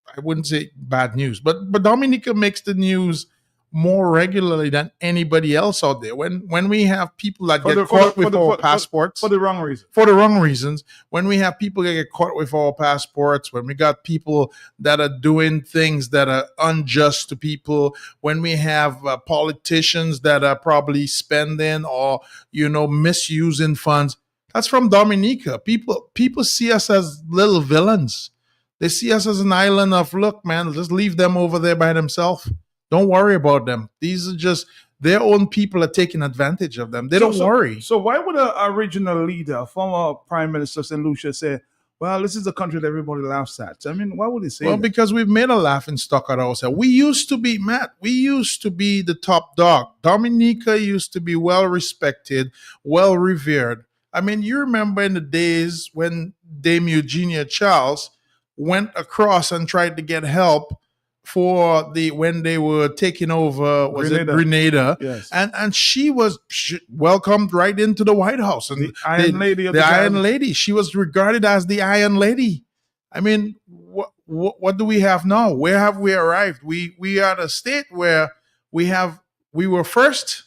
I wouldn't say bad news, but Dominica makes the news more regularly than anybody else out there. When we have people that get caught with our passports for the wrong reason, when we have people that get caught with our passports, when we got people that are doing things that are unjust to people, when we have politicians that are probably spending or misusing funds, that's from Dominica. People see us as little villains. They see us as an island of, look, man, just leave them over there by themselves. Don't worry about them. These are just their own people are taking advantage of them. They don't worry. So why would a regional leader, former Prime Minister St. Lucia, say, well, this is the country that everybody laughs at? I mean, why would he say that? Well, because we've made a laughing stock at ourselves. We used to be, Matt, the top dog. Dominica used to be well respected, well revered. I mean, you remember in the days when Dame Eugenia Charles went across and tried to get help when they were taking over, Grenada? Yes. And she was welcomed right into the White House. And the Iron Lady. The Iron Lady. She was regarded as the Iron Lady. I mean, what do we have now? Where have we arrived? We are at a state where we were first,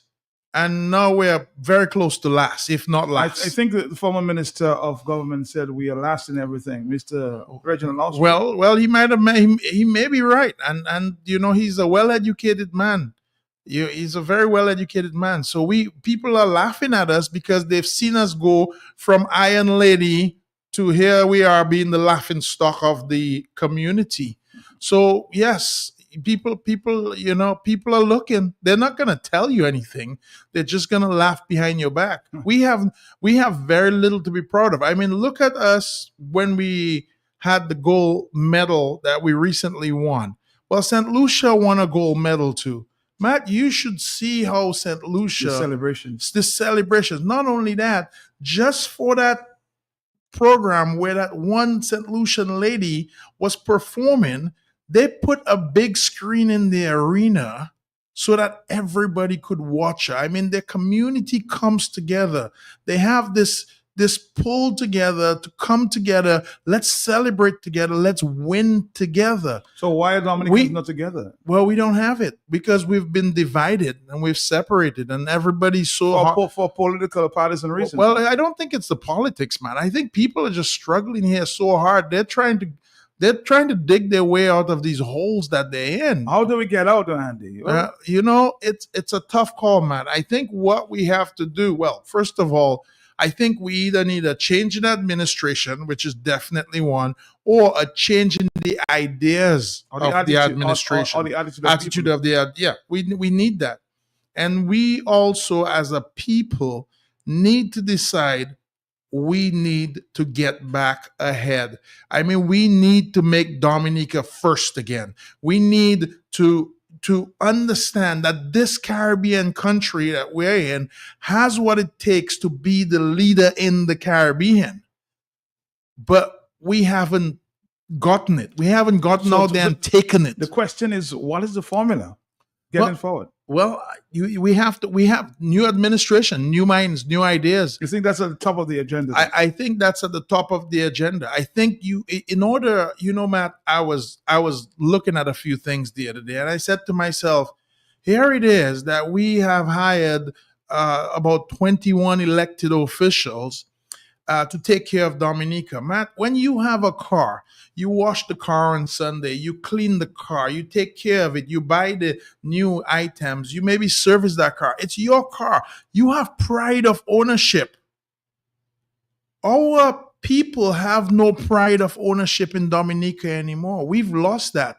and now we're very close to last, if not last. I think the former Minister of Government said we are last in everything, Mr. Reginald Oswald. Well, he may be right, and he's a well-educated man. He's a very well-educated man. So people are laughing at us because they've seen us go from Iron Lady to here we are being the laughing stock of the community. So yes. People are looking. They're not going to tell you anything. They're just going to laugh behind your back. We have very little to be proud of. I mean, look at us when we had the gold medal that we recently won. Well, St. Lucia won a gold medal too. Matt, you should see how St. Lucia the celebrations. Not only that, just for that program where that one St. Lucian lady was performing, they put a big screen in the arena so that everybody could watch her. I mean, their community comes together. They have this pull together to come together. Let's celebrate together. Let's win together. So why are Dominicans not together? Well, we don't have it because we've been divided and we've separated, and everybody's for political partisan reasons. Well, I don't think it's the politics, man. I think people are just struggling here so hard. They're trying to dig their way out of these holes that they're in. How do we get out, Andy? It's a tough call, man. I think what we have to do, well, first of all, I think we either need a change in administration, which is definitely one, or a change in the ideas of the administration. Or the attitude of we need that. And we also, as a people, need to decide we need to get back ahead. I mean, we need to make Dominica first again. We need to understand that this Caribbean country that we're in has what it takes to be the leader in the Caribbean. But we haven't gotten it. We haven't gotten out there and taken it. The question is, what is the formula getting forward? Well, we have new administration, new minds, new ideas. You think that's at the top of the agenda? I think that's at the top of the agenda. I think Matt, I was looking at a few things the other day, and I said to myself, here it is that we have hired about 21 elected officials to take care of Dominica. Matt, when you have a car, you wash the car on Sunday, you clean the car, you take care of it, you buy the new items, you maybe service that car. It's your car. You have pride of ownership. Our people have no pride of ownership in Dominica anymore. We've lost that.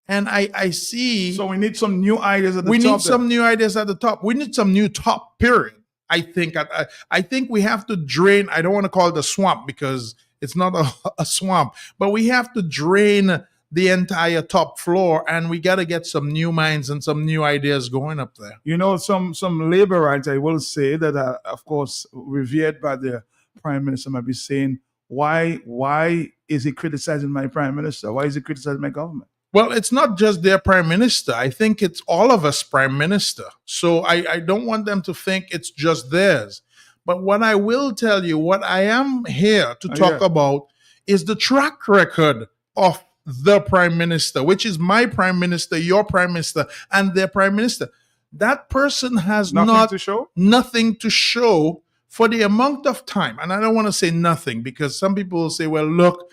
And I see... So we need some new ideas at the top. We need some new ideas at the top. We need some new top, period. I think we have to drain. I don't want to call it a swamp because it's not a swamp, but we have to drain the entire top floor, and we got to get some new minds and some new ideas going up there. Some labor rights, I will say that are, of course, revered by the Prime Minister, might be saying, why is he criticizing my Prime Minister? Why is he criticizing my government? Well, it's not just their prime minister. I think it's all of us prime minister. So I don't want them to think it's just theirs. But what I will tell you, what I am here to talk about is the track record of the prime minister, which is my prime minister, your prime minister, and their prime minister. That person has nothing to show for the amount of time. And I don't want to say nothing because some people will say, well, look,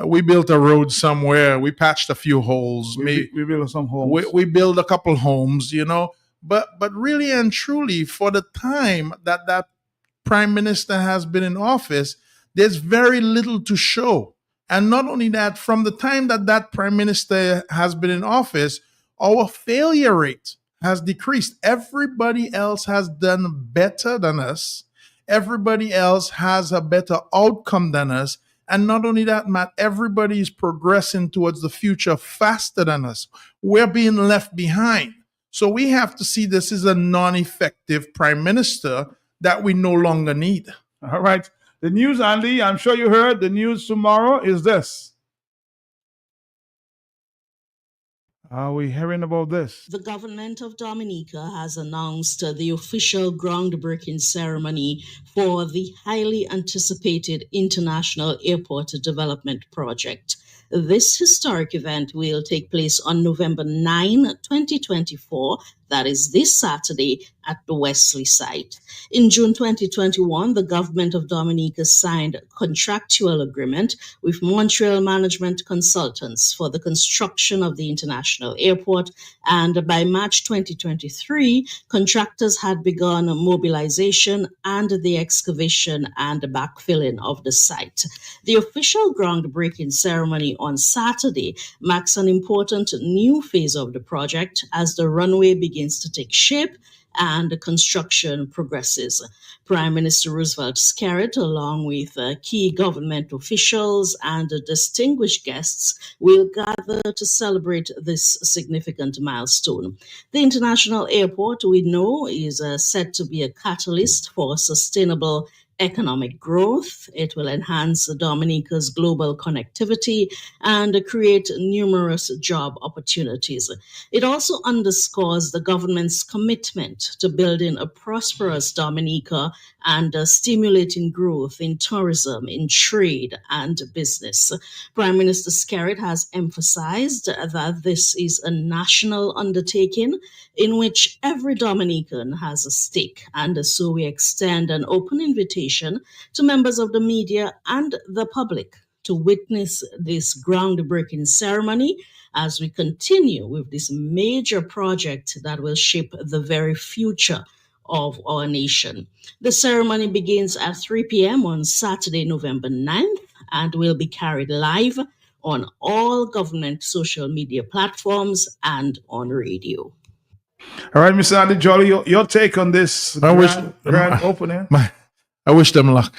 we built a road somewhere. We patched a few holes. We built some homes. We built a couple homes, But really and truly, for the time that prime minister has been in office, there's very little to show. And not only that, from the time that prime minister has been in office, our failure rate has decreased. Everybody else has done better than us. Everybody else has a better outcome than us. And not only that, Matt, everybody is progressing towards the future faster than us. We're being left behind. So we have to see this as a non-effective prime minister that we no longer need. All right. The news, Andy, I'm sure you heard the news tomorrow is this. Are we hearing about this? The government of Dominica has announced the official groundbreaking ceremony for the highly anticipated International Airport Development Project. This historic event will take place on November 9, 2024. That is this Saturday at the Wesley site. In June 2021, the government of Dominica signed a contractual agreement with Montreal Management Consultants for the construction of the international airport, and by March 2023, contractors had begun mobilization and the excavation and backfilling of the site. The official groundbreaking ceremony on Saturday marks an important new phase of the project as the runway begins to take shape and the construction progresses. Prime Minister Roosevelt Skerritt, along with key government officials and distinguished guests, will gather to celebrate this significant milestone. The international airport, we know, is set to be a catalyst for sustainable economic growth. It will enhance Dominica's global connectivity and create numerous job opportunities. It also underscores the government's commitment to building a prosperous Dominica and stimulating growth in tourism, in trade, and business. Prime Minister Skerrit has emphasized that this is a national undertaking in which every Dominican has a stake, and so we extend an open invitation to members of the media and the public to witness this groundbreaking ceremony as we continue with this major project that will shape the very future of our nation. The ceremony begins at 3 p.m. on Saturday, November 9th, and will be carried live on all government social media platforms and on radio. All right, Mr. Andy Jolly, your take on this grand opening? I wish them luck.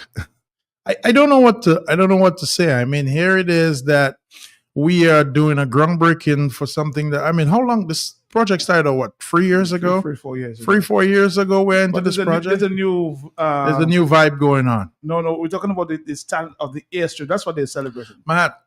I don't know what to say. I mean, here it is that we are doing a groundbreaking for something that, I mean, how long this project started? What, 3 years ago? 4 years. 4 years ago we're into this project. There's a new vibe going on. No, we're talking about the start of the airstrip. That's what they're celebrating. Matt,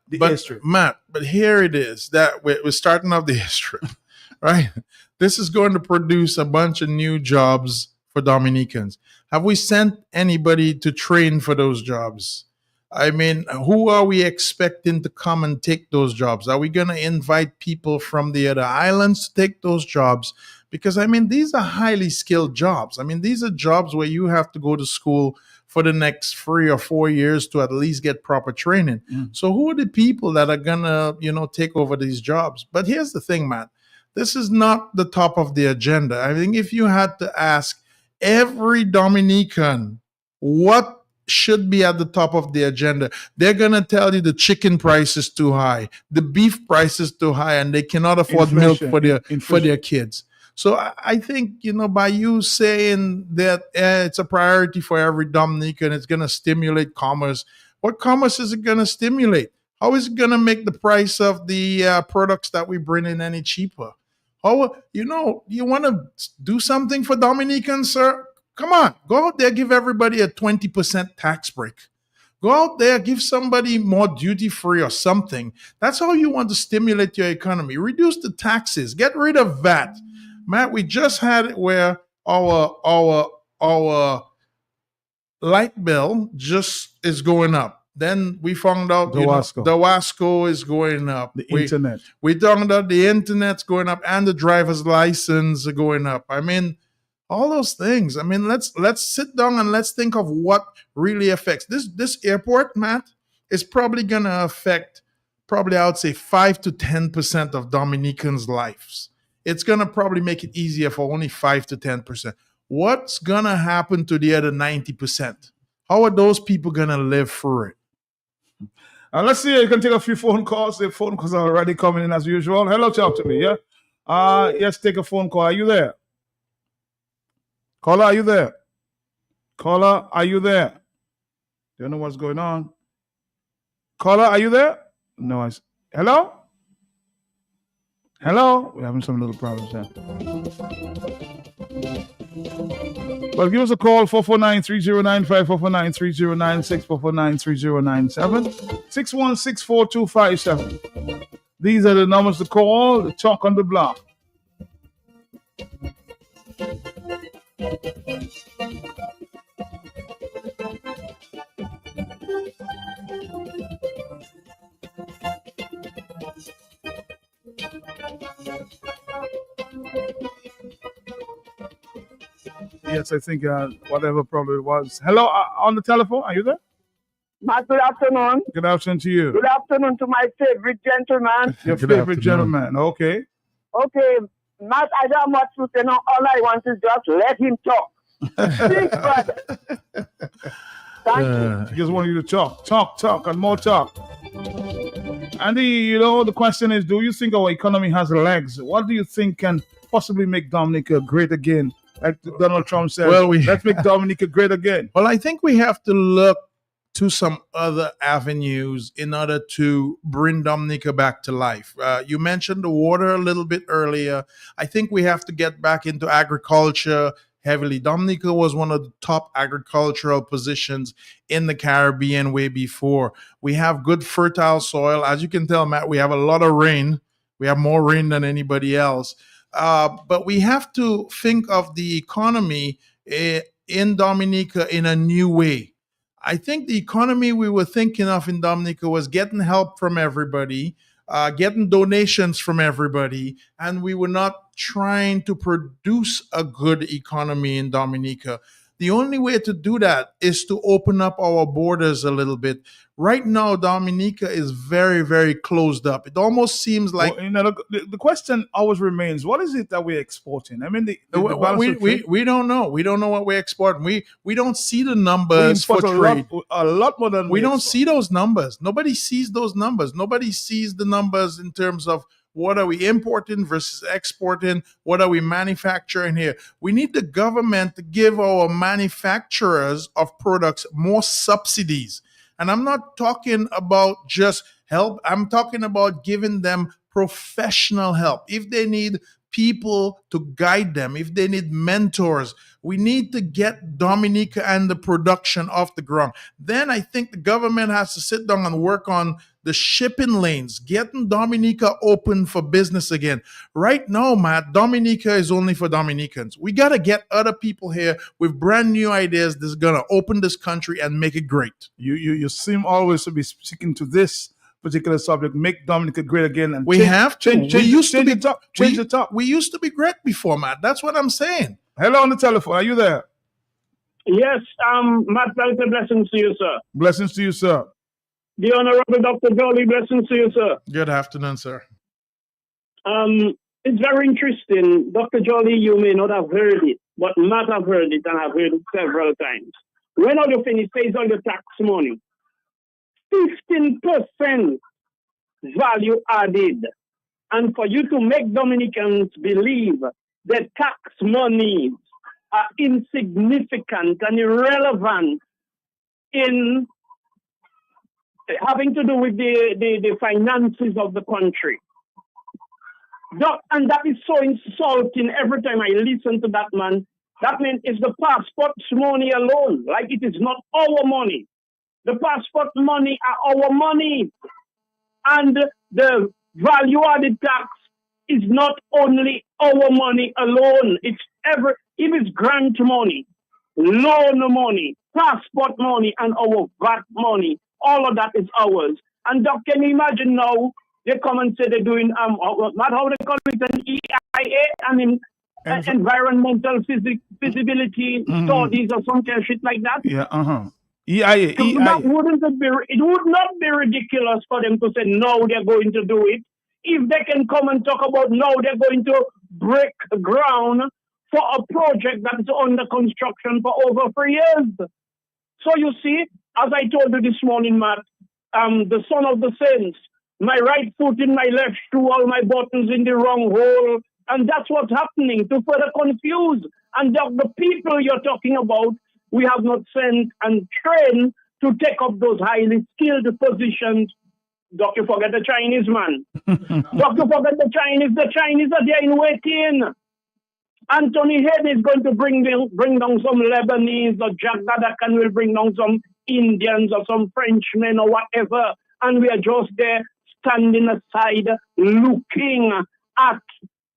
but here it is that we're starting off the airstrip, right? This is going to produce a bunch of new jobs for Dominicans. Have we sent anybody to train for those jobs? I mean, who are we expecting to come and take those jobs? Are we going to invite people from the other islands to take those jobs? Because, I mean, these are highly skilled jobs. I mean, these are jobs where you have to go to school for the next 3 or 4 years to at least get proper training. So who are the people that are going to, take over these jobs? But here's the thing, Matt. This is not the top of the agenda. I think if you had to ask every Dominican what should be at the top of the agenda, they're going to tell you the chicken price is too high, the beef price is too high, and they cannot afford milk for their kids. So I think, by you saying that it's a priority for every Dominican, it's going to stimulate commerce. What commerce is it going to stimulate? How is it going to make the price of the products that we bring in any cheaper? How, you want to do something for Dominicans, sir? Come on, go out there, give everybody a 20% tax break. Go out there, give somebody more duty-free or something. That's how you want to stimulate your economy. Reduce the taxes. Get rid of VAT. Matt, we just had it where our light bill just is going up. Then we found out the Wasco is going up. The internet. We found out the internet's going up and the driver's license are going up. I mean, all those things. I mean, let's sit down and let's think of what really affects this airport, Matt, is probably gonna affect I would say 5 to 10% of Dominicans' lives. It's gonna probably make it easier for only 5 to 10%. What's gonna happen to the other 90%? How are those people gonna live through it? Let's see. You can take a few phone calls. The phone calls are already coming in as usual. Hello, talk to me. Yeah. Yes, take a phone call. Are you there? Caller, are you there? Caller, are you there? Don't know what's going on. Caller, are you there? No, hello? Hello? We're having some little problems there. Well, give us a call, 449-3095, 449-3096, 449-3097, 616-4257. These are the numbers to call, the talk on the block. Yes, I think whatever problem it was. Hello, on the telephone. Are you there? Matt, good afternoon. Good afternoon to you. Good afternoon to my favorite gentleman. Your favorite gentleman. Okay. Okay, Matt, I don't have much to say now. All I want is just let him talk. Please, brother. Thank you. He just want you to talk, and more talk. Andy, the question is, do you think our economy has legs? What do you think can possibly make Dominica great again? Like Donald Trump said, let's make Dominica great again. Well, I think we have to look to some other avenues in order to bring Dominica back to life. You mentioned the water a little bit earlier. I think we have to get back into agriculture, heavily. Dominica was one of the top agricultural positions in the Caribbean way before. We have good fertile soil. As you can tell, Matt, we have a lot of rain. We have more rain than anybody else. But we have to think of the economy in Dominica in a new way. I think the economy we were thinking of in Dominica was getting help from everybody, getting donations from everybody, and we were not trying to produce a good economy in Dominica. The only way to do that is to open up our borders a little bit. Right now, Dominica is very, very closed up. It almost seems like Well, the question always remains: what is it that we're exporting? I mean, the balance of trade. we don't know. We don't know what we're exporting. We don't see the We numbers for import trade. a lot more than We don't export. see those numbers. Nobody sees those numbers. Nobody sees the numbers in terms of what are we importing versus exporting? What are we manufacturing here? We need the government to give our manufacturers of products more subsidies. And I'm not talking about just help. I'm talking about giving them professional help. If they need people to guide them, if they need mentors, we need to get Dominica and the production off the ground. Then I think the government has to sit down and work on the shipping lanes, getting Dominica open for business again. Right now, Matt, Dominica is only for Dominicans. We got to get other people here with brand new ideas that's going to open this country and make it great. You seem always to be speaking to this particular subject: make Dominica great again. And We have to. change the top. We used to be great before, Matt. That's what I'm saying. Hello on the telephone. Are you there? Yes, Matt, blessings to you, sir. Blessings to you, sir. The Honorable Dr. Jolly, blessings to you, sir. Good afternoon, sir. It's very interesting. Dr. Jolly, you may not have heard it, but Matt have heard it, and I've heard it several times. When all you finish pays all the tax money, 15% value added. And for you to make Dominicans believe that tax monies are insignificant and irrelevant in having to do with the finances of the country. And that is so insulting every time I listen to that man. That means it's the passport's money alone, like it is not our money. The passport money are our money. And the value-added tax is not only our money alone. If it's grant money, loan money, passport money, and our VAT money, all of that is ours. And Doc, can you imagine now they come and say they're doing not how they call it, an EIA, I mean environmental feasibility studies or some kind of shit like that. Yeah, EIA. It would not be ridiculous for them to say no, they're going to do it. If they can come and talk about no, they're going to break ground for a project that is under construction for over 3 years. So you see, as I told you this morning, Matt, the son of the saints, my right foot in my left shoe, all my buttons in the wrong hole. And that's what's happening to further confuse. And the people you're talking about, we have not sent and trained to take up those highly skilled positions. Doc, you forget the Chinese, man. Doc, you forget the Chinese. The Chinese are there in waiting. Anthony Head is going to bring down some Lebanese, or Jack Dadakan will bring down some Indians or some Frenchmen or whatever. And we are just there standing aside looking at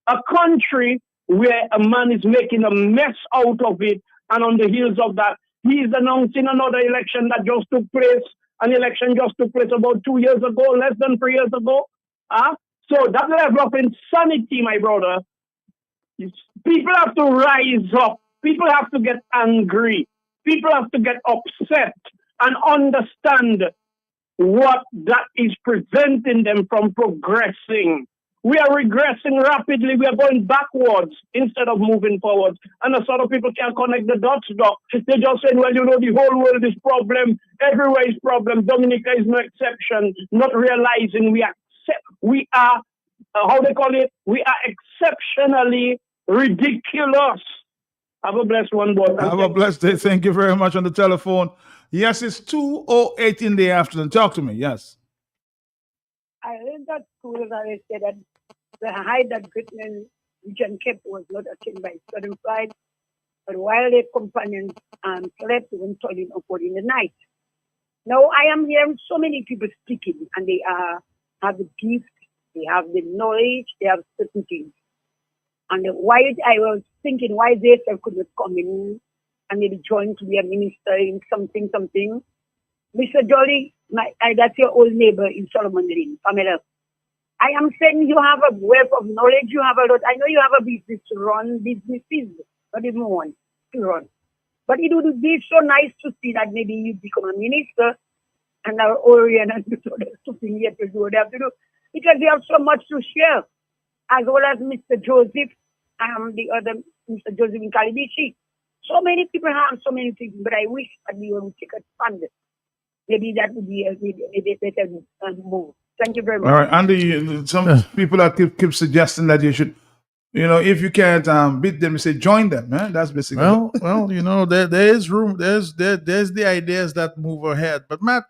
a country where a man is making a mess out of it. And on the heels of that, he is announcing another election that just took place. An election just took place about 2 years ago, less than 3 years ago. So that level of insanity, my brother, people have to rise up. People have to get angry. People have to get upset and understand what that is preventing them from progressing. We are regressing rapidly. We are going backwards instead of moving forward. And a sort of people can't connect the dots, Doc. They just say, well, you know, the whole world is problem. Everywhere is problem. Dominica is no exception. Not realizing we are, how they call it? We are exceptionally ridiculous. Have a blessed one, boy. Have a blessed day. Thank you very much on the telephone. Yes, it's 2:08 in the afternoon. Talk to me. Yes. I learned at school that I said that the hide that Britain region kept was not a thing by studying pride. But while their companions slept, even turning upward in the night. Now I am hearing so many people speaking, and they have the gift, they have the knowledge, they have certain things. And why I was thinking why they could not come in and maybe join to be a minister in something. Mr. Jolly, that's your old neighbor in Solomon Lane, Pamela. I am saying you have a wealth of knowledge, you have a lot. I know you have a business to run, businesses, not even one to run. But it would be so nice to see that maybe you become a minister and our Orion and something yet to do what they have to do. Because they have so much to share, as well as Mr. Joseph, the other Mr. Joseph in Kalibichi. So many people have so many things, but I wish that we would take a stand. Maybe that would be a better move. Thank you very much. All right, Andy, some people that keep suggesting that you should, if you can't beat them, you say join them. That's basically. Well, there is room. There's the ideas that move ahead. But Matt,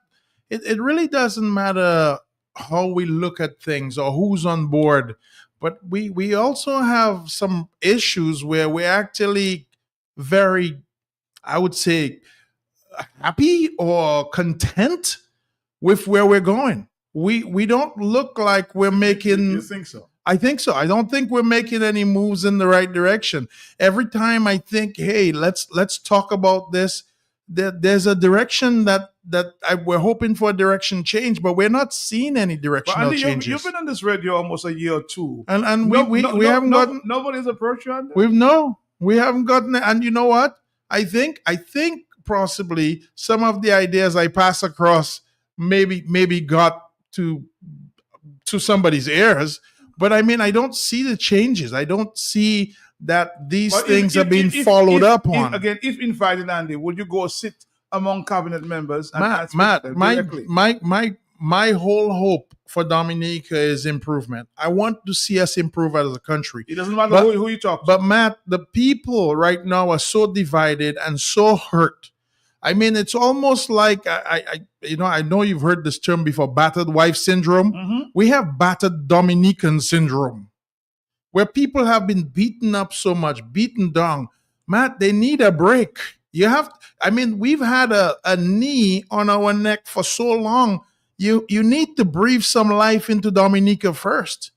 it really doesn't matter how we look at things or who's on board. But we also have some issues where we're actually very, I would say, happy or content with where we're going. We don't look like we're making. You think so? I think so. I don't think we're making any moves in the right direction. Every time I think, hey, let's talk about this, there's a direction that we're hoping for a direction change, but we're not seeing any directional changes. You've been on this radio almost a year or two, and we haven't gotten. Nobody's approached you on that? We haven't gotten it. And you know what? I think possibly some of the ideas I pass across maybe got to somebody's ears. But I mean, I don't see the changes. I don't see that these things are being followed up on. If invited, Andy, would you go sit among cabinet members? Matt, my whole hope for Dominica is improvement. I want to see us improve as a country. It doesn't matter who you talk to. But Matt, the people right now are so divided and so hurt. I mean, it's almost like I know you've heard this term before, battered wife syndrome. Mm-hmm. We have battered Dominican syndrome, where people have been beaten up so much, beaten down. Matt, they need a break. We've had a knee on our neck for so long. You need to breathe some life into Dominica first.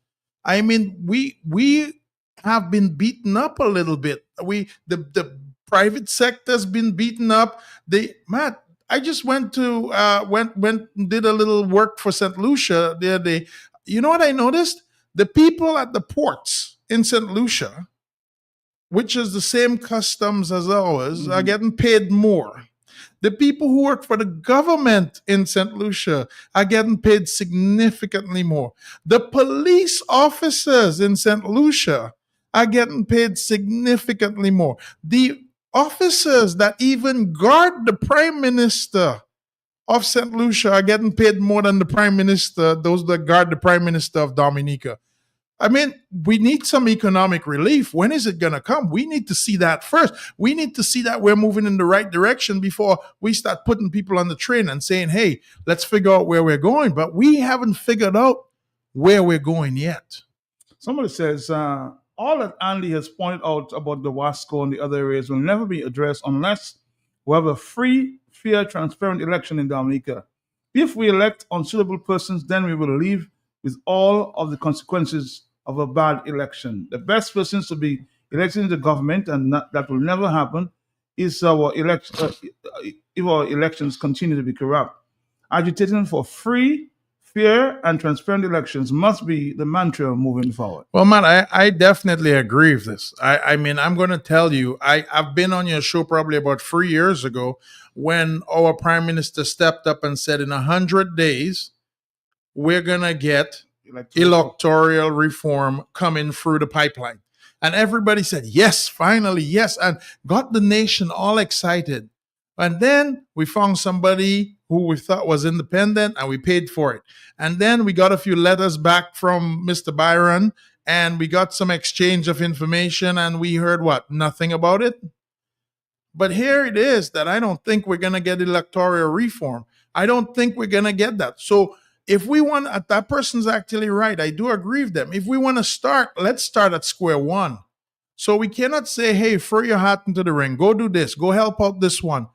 I mean, we have been beaten up a little bit. The private sector's been beaten up. Matt, I just went to went and did a little work for St. Lucia the other day. You know what I noticed? The people at the ports in St. Lucia, which is the same customs as ours, are getting paid more. The people who work for the government in St. Lucia are getting paid significantly more. The police officers in St. Lucia are getting paid significantly more. The officers that even guard the Prime Minister of St. Lucia are getting paid more than the Prime Minister, those that guard the Prime Minister of Dominica. I mean, we need some economic relief. When is it going to come? We need to see that first. We need to see that we're moving in the right direction before we start putting people on the train and saying, hey, let's figure out where we're going. But we haven't figured out where we're going yet. Somebody says, all that Andy has pointed out about the Wasco and the other areas will never be addressed unless we have a free, fair, transparent election in Dominica. If we elect unsuitable persons, then we will live with all of the consequences of a bad election. The best persons to be elected in the government, and that will never happen, is our election. If our elections continue to be corrupt, agitating for free, fair, and transparent elections must be the mantra moving forward. Well, Matt, I definitely agree with this. I mean, I'm going to tell you, I've been on your show probably about 3 years ago when our Prime Minister stepped up and said in 100 days, we're going to get electoral reform coming through the pipeline. And everybody said, yes, finally, yes, and got the nation all excited. And then we found somebody who we thought was independent and we paid for it. And then we got a few letters back from Mr. Byron and we got some exchange of information and we heard what? Nothing about it. But here it is that I don't think we're going to get electoral reform. I don't think we're going to get that. So if we want, that person's actually right. I do agree with them. If we want to start, let's start at square one. So we cannot say, hey, throw your hat into the ring, go do this, go help out this one.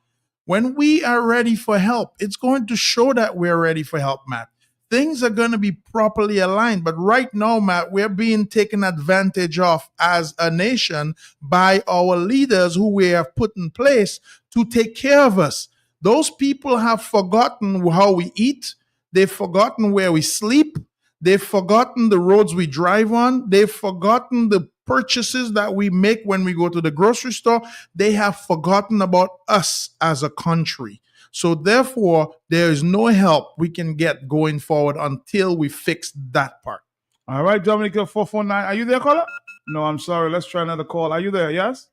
When we are ready for help, it's going to show that we're ready for help, Matt. Things are going to be properly aligned. But right now, Matt, we're being taken advantage of as a nation by our leaders who we have put in place to take care of us. Those people have forgotten how we eat. They've forgotten where we sleep. They've forgotten the roads we drive on. They've forgotten the purchases that we make when we go to the grocery store. They have forgotten about us as a country. So therefore, there is no help we can get going forward until we fix that part. All right, Dominica 449. Are you there, caller? No, I'm sorry. Let's try another call. Are you there? Yes?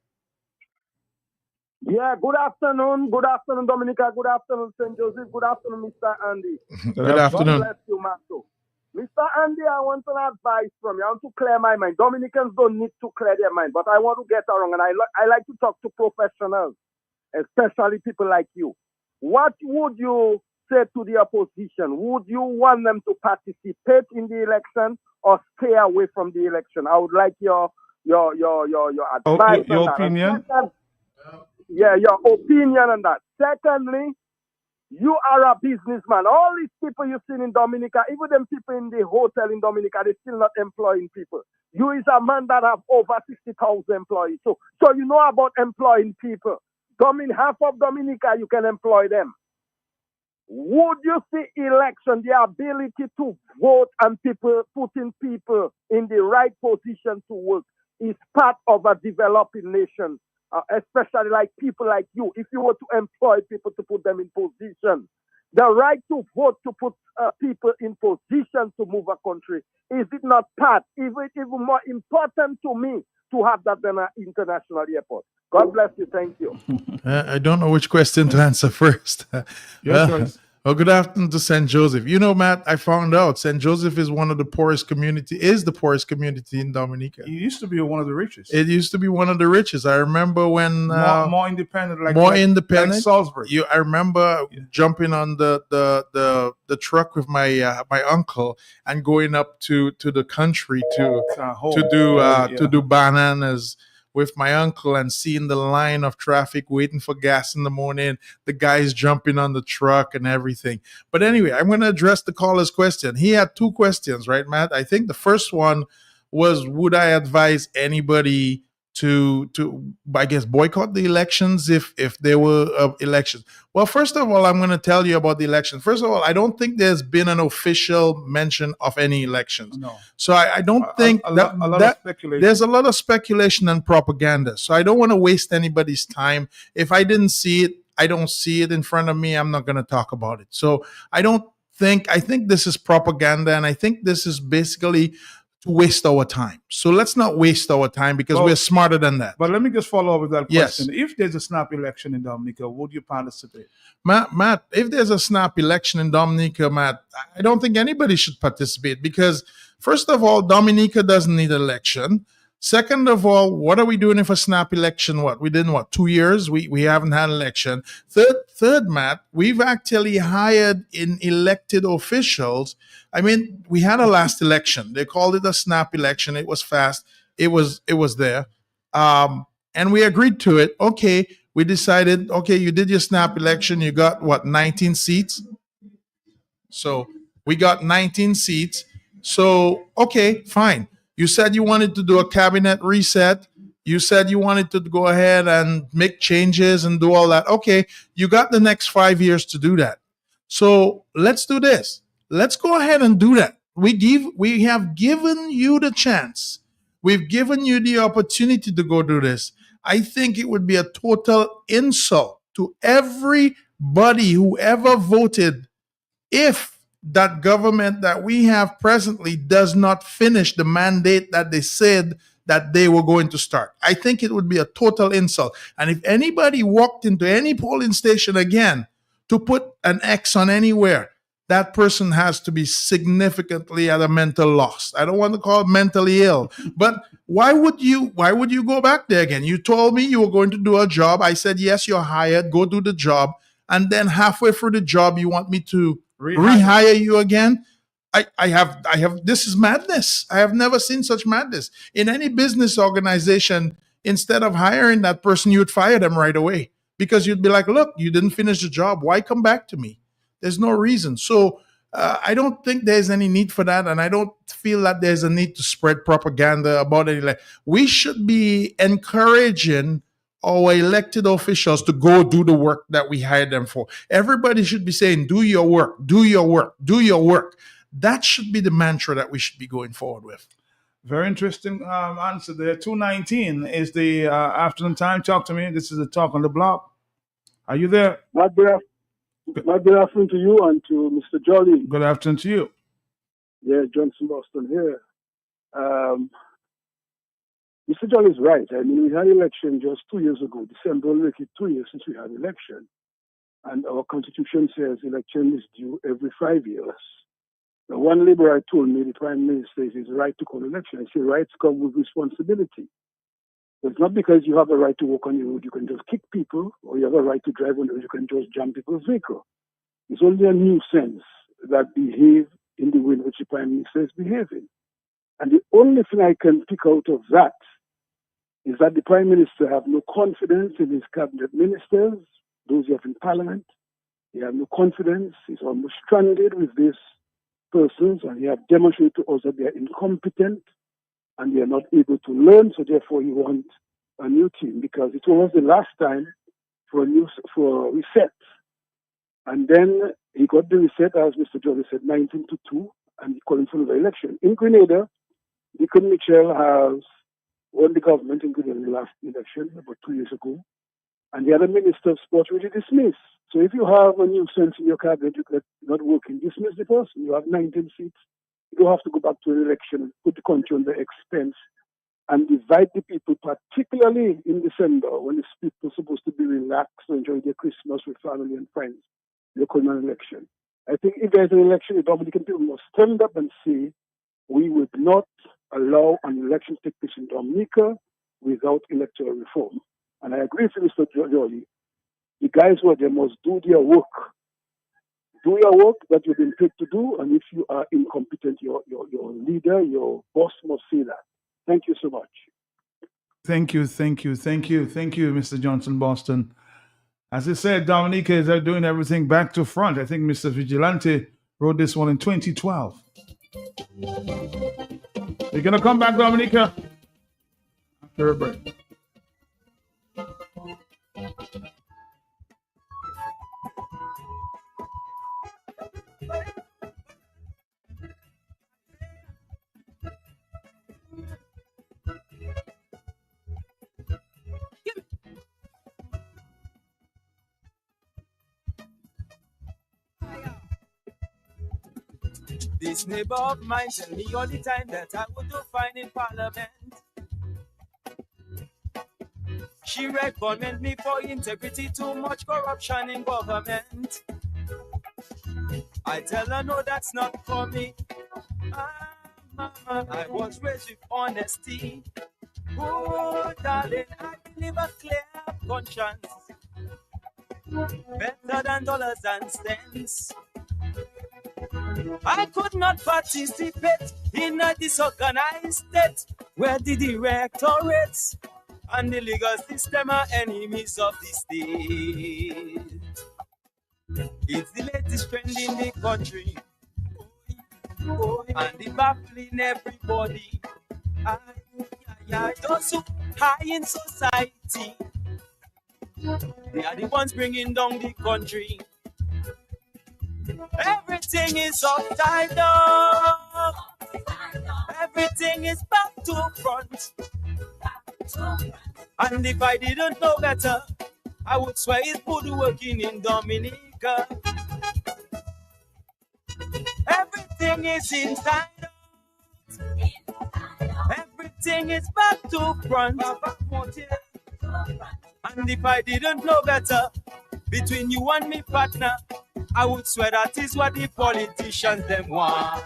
Yeah, good afternoon. Good afternoon, Dominica. Good afternoon, St. Joseph. Good afternoon, Mr. Andy. Good afternoon. God bless you, Mato. Mr. Andy, I want an advice from you. I want to clear my mind. Dominicans don't need to clear their mind, but I want to get around, and I like to talk to professionals, especially people like you. What would you say to the opposition? Would you want them to participate in the election or stay away from the election? I would like your advice. Your opinion? Yeah, your opinion on that. Secondly, you are a businessman. All these people you've seen in Dominica, even them people in the hotel in Dominica, they're still not employing people. You is a man that have over 60,000 employees. So you know about employing people. Half of Dominica, you can employ them. Would you see election, the ability to vote and putting people in the right position to work is part of a developing nation? Especially like people like you, if you were to employ people to put them in position, the right to vote to put people in position to move a country, is it not part, even more important to me to have that than an international airport? God bless you. Thank you. I don't know which question to answer first. Well, good afternoon to St. Joseph. You know, Matt, I found out St. Joseph is the poorest community in Dominica. It used to be one of the richest. It used to be one of the richest. I remember when more independent, like Salisbury. I remember jumping on the truck with my uncle and going up to the country to do bananas with my uncle and seeing the line of traffic waiting for gas in the morning, the guys jumping on the truck and everything. But anyway, I'm going to address the caller's question. He had two questions, right, Matt? I think the first one was, would I advise anybody to I guess boycott the elections if there were elections? Well, first of all, I'm going to tell you about the election. First of all, I don't think there's been an official mention of any elections. No. So I don't think there's a lot of speculation and propaganda. So I don't want to waste anybody's time. If I didn't see it, I don't see it in front of me, I'm not going to talk about it. So I think this is propaganda, and I think this is basically to waste our time. So let's not waste our time because we're smarter than that. But let me just follow up with that question. Yes. If there's a snap election in Dominica, would you participate? Matt, if there's a snap election in Dominica, Matt, I don't think anybody should participate because, first of all, Dominica doesn't need an election. Second of all, what are we doing if a snap election? Within 2 years? We haven't had an election. Third, Matt, we've actually hired in elected officials. I mean, we had a last election. They called it a snap election. It was fast. It was there. And we agreed to it. Okay, we decided, okay, you did your snap election. You got 19 seats? So we got 19 seats. So, okay, fine. You said you wanted to do a cabinet reset. You said you wanted to go ahead and make changes and do all that. Okay, you got the next 5 years to do that. So let's do this. Let's go ahead and do that. We have given you the chance. We've given you the opportunity to go do this. I think it would be a total insult to everybody who ever voted if that government that we have presently does not finish the mandate that they said that they were going to start. I think it would be a total insult. And if anybody walked into any polling station again to put an X on anywhere, that person has to be significantly at a mental loss. I don't want to call it mentally ill, but why would you go back there again? You told me you were going to do a job. I said, yes, you're hired. Go do the job. And then halfway through the job, you want me to rehire you again? I have, this is madness. I have never seen such madness. In any business organization, instead of hiring that person, you'd fire them right away because you'd be like, look, you didn't finish the job. Why come back to me? There's no reason. So I don't think there's any need for that. And I don't feel that there's a need to spread propaganda about it. Like, we should be encouraging our elected officials to go do the work that we hired them for. Everybody should be saying, do your work, do your work, do your work. That should be the mantra that we should be going forward with. Very interesting answer there. 2:19 is the afternoon time. Talk to me. This is the Talk on the Block. Are you there? Good afternoon to you and to Mr. Jolly. Good afternoon to you. Yeah, Johnson Boston here. Mr. Jolly is right. I mean, we had election just 2 years ago. December will make it 2 years since we had election. And our constitution says election is due every 5 years. Now, one Liberal told me the Prime Minister is his right to call election. I say rights come with responsibility. It's not because you have a right to walk on the road, you can just kick people, or you have a right to drive on the road, you can just jam people's vehicle. It's only a nuisance that behave in the way in which the Prime Minister is behaving. And the only thing I can pick out of that is that the Prime Minister have no confidence in his cabinet ministers, those he have in Parliament. He have no confidence. He's almost stranded with these persons, and he have demonstrated to us that they are incompetent and they are not able to learn. So therefore, he wants a new team because it was the last time for a reset. And then he got the reset, as Mr. Jolly said, 19-2, and he called for another election. In Grenada, Deacon Mitchell has won the government in Grenada in the last election about 2 years ago. And the other Minister of Sport really dismissed. So if you have a nuisance in your cabinet that's not working, dismiss the person. You have 19 seats. You don't have to go back to an election, put the country on the expense, and divide the people, particularly in December when the people are supposed to be relaxed and enjoy their Christmas with family and friends. You're calling an election. I think if there's an election, the Dominican people must stand up and say, we would not allow an election to take place in Dominica without electoral reform. And I agree with Mr. Jolly. The guys who are there must do their work. Do your work that you've been paid to do, and if you are incompetent, your leader, your boss must say that. Thank you so much. Thank you, Mr. Johnson Boston. As I said, Dominica is doing everything back to front. I think Mr. Vigilante wrote this one in 2012. We're going to come back, Dominica, after a break. This neighbor of mine tell me all the time that I would do fine in Parliament. She recommend me for integrity, too much corruption in government. I tell her no, that's not for me. I was raised with honesty. Oh, darling, I live a clear conscience. Better than dollars and cents. I could not participate in a disorganized state where the directorates and the legal system are enemies of the state. It's the latest trend in the country, and it's baffling everybody. Those who high in society, they are the ones bringing down the country. Everything is upside down. Everything is back to front. And if I didn't know better, I would swear it's good working in Dominica. Everything is inside out. Everything is back to front. And if I didn't know better, between you and me, partner, I would swear that is what the politicians them want.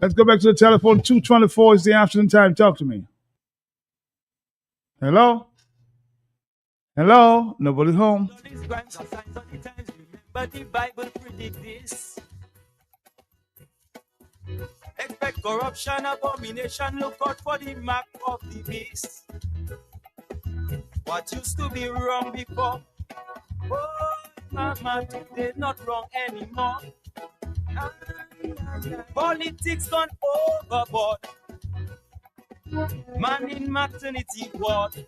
Let's go back to the telephone. 2:24 is the afternoon time. Talk to me. Hello? Hello? Nobody home. But the Bible predicts this. Expect corruption, abomination, look out for the mark of the beast. What used to be wrong before, oh, mama, today not wrong anymore. Politics gone overboard. Man in maternity ward.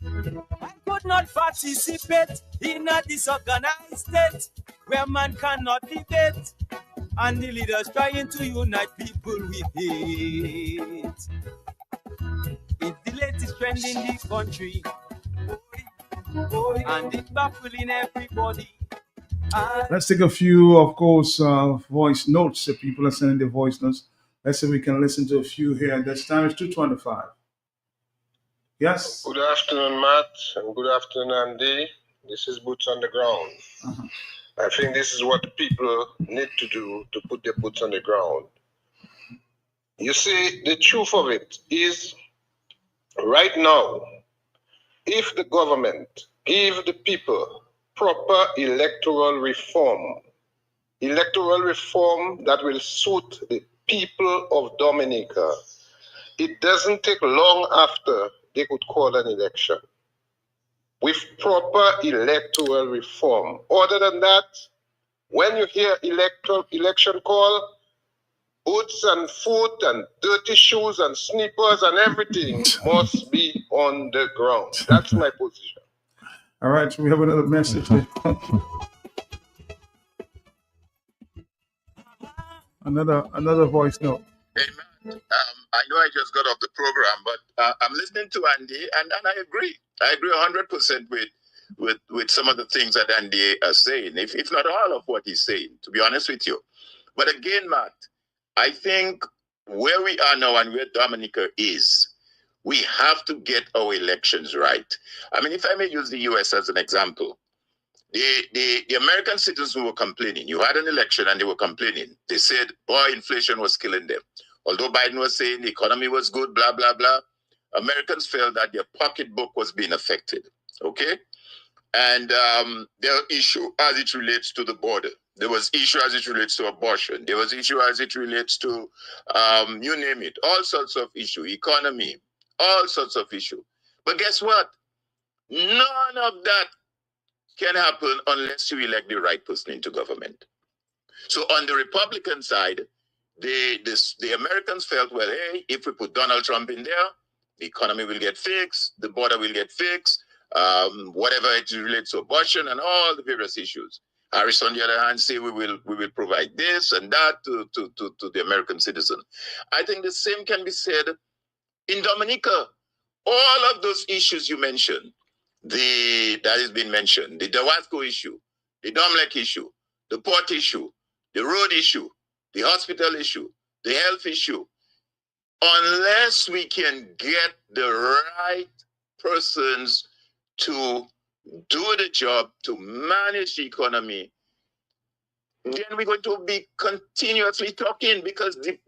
I could not participate in a disorganized state where man cannot debate, and the leaders trying to unite people with hate. It's the latest trend in the country, and it's baffling everybody. Let's take a few, of course, voice notes. If people are sending their voice notes, let's see if we can listen to a few here. And this time it's 2:25. Yes? Good afternoon, Matt, and good afternoon, Andy. This is Boots on the Ground. I think this is what the people need to do to put their boots on the ground. You see, the truth of it is, right now, if the government give the people proper electoral reform that will suit the people of Dominica, it doesn't take long after they could call an election. With proper electoral reform. Other than that, when you hear election call, boots and foot and dirty shoes and sneakers and everything must be on the ground. That's my position. All right, so we have another message here. another voice note. Hey, man, I know I just got off the program, but I'm listening to Andy, and I agree. I agree 100% with some of the things that Andy is saying, if not all of what he's saying, to be honest with you. But again, Matt, I think where we are now and where Dominica is, we have to get our elections right. I mean, if I may use the U.S. as an example, the American citizens who were complaining, you had an election and they were complaining. They said, boy, inflation was killing them. Although Biden was saying the economy was good, blah, blah, blah, Americans felt that their pocketbook was being affected, okay? And there are issues as it relates to the border. There was issue as it relates to abortion. There was issue as it relates to, you name it, all sorts of issue, economy, all sorts of issue. But guess what? None of that can happen unless you elect the right person into government. So on the Republican side, the Americans felt, well, hey, if we put Donald Trump in there, the economy will get fixed, the border will get fixed, whatever it relates to abortion and all the various issues. Harris, on the other hand, say we will provide this and that to the American citizen. I think the same can be said in Dominica. All of those issues you mentioned, that has been mentioned, the Dawasco issue, the Domlec issue, the port issue, the road issue, the hospital issue, the health issue, unless we can get the right persons to do the job, to manage the economy, then we're going to be continuously talking, because the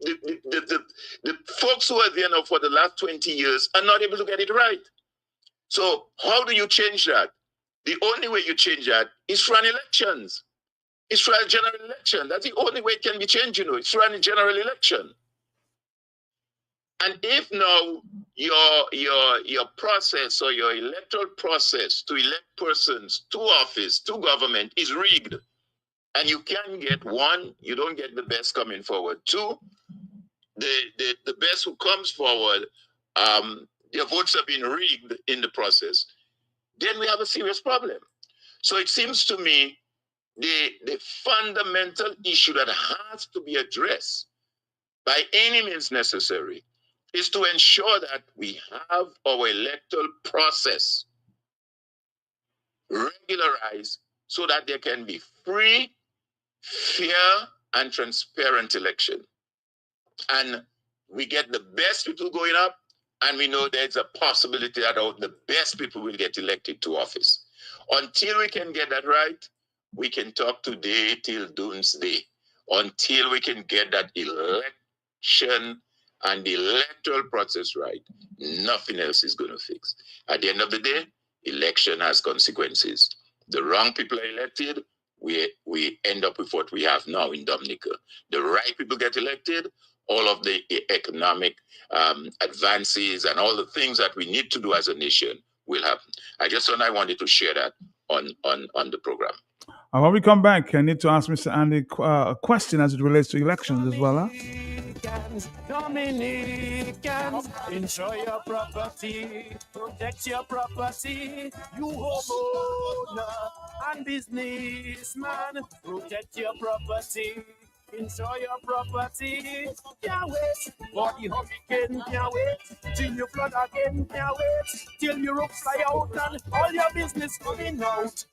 folks who are there now for the last 20 years are not able to get it right. So how do you change that? The only way you change that is run elections. It's run a general election. That's the only way it can be changed, It's run a general election. And if now your process or your electoral process to elect persons to office, to government is rigged, and you can get one, you don't get the best coming forward. Two, the best who comes forward, their votes have been rigged in the process, then we have a serious problem. So it seems to me the fundamental issue that has to be addressed by any means necessary is to ensure that we have our electoral process regularized so that there can be free, fair, and transparent election. And we get the best people going up, and we know there's a possibility that the best people will get elected to office. Until we can get that right, we can talk today till doomsday. Until we can get that election and the electoral process right, nothing else is going to fix. At the end of the day, election has consequences. The wrong people are elected, we end up with what we have now in Dominica. The right people get elected, all of the economic advances and all the things that we need to do as a nation will happen. I wanted to share that on the program. When we come back, I need to ask Mr. Andy a question as it relates to elections as well. Huh? Dominicans, enjoy your property, protect your property. You homeowner and businessman, protect your property. Enjoy your property. Can't wait for the hurricane. Can't wait till you flood again. Can't wait till your roof fly out and all your business coming out.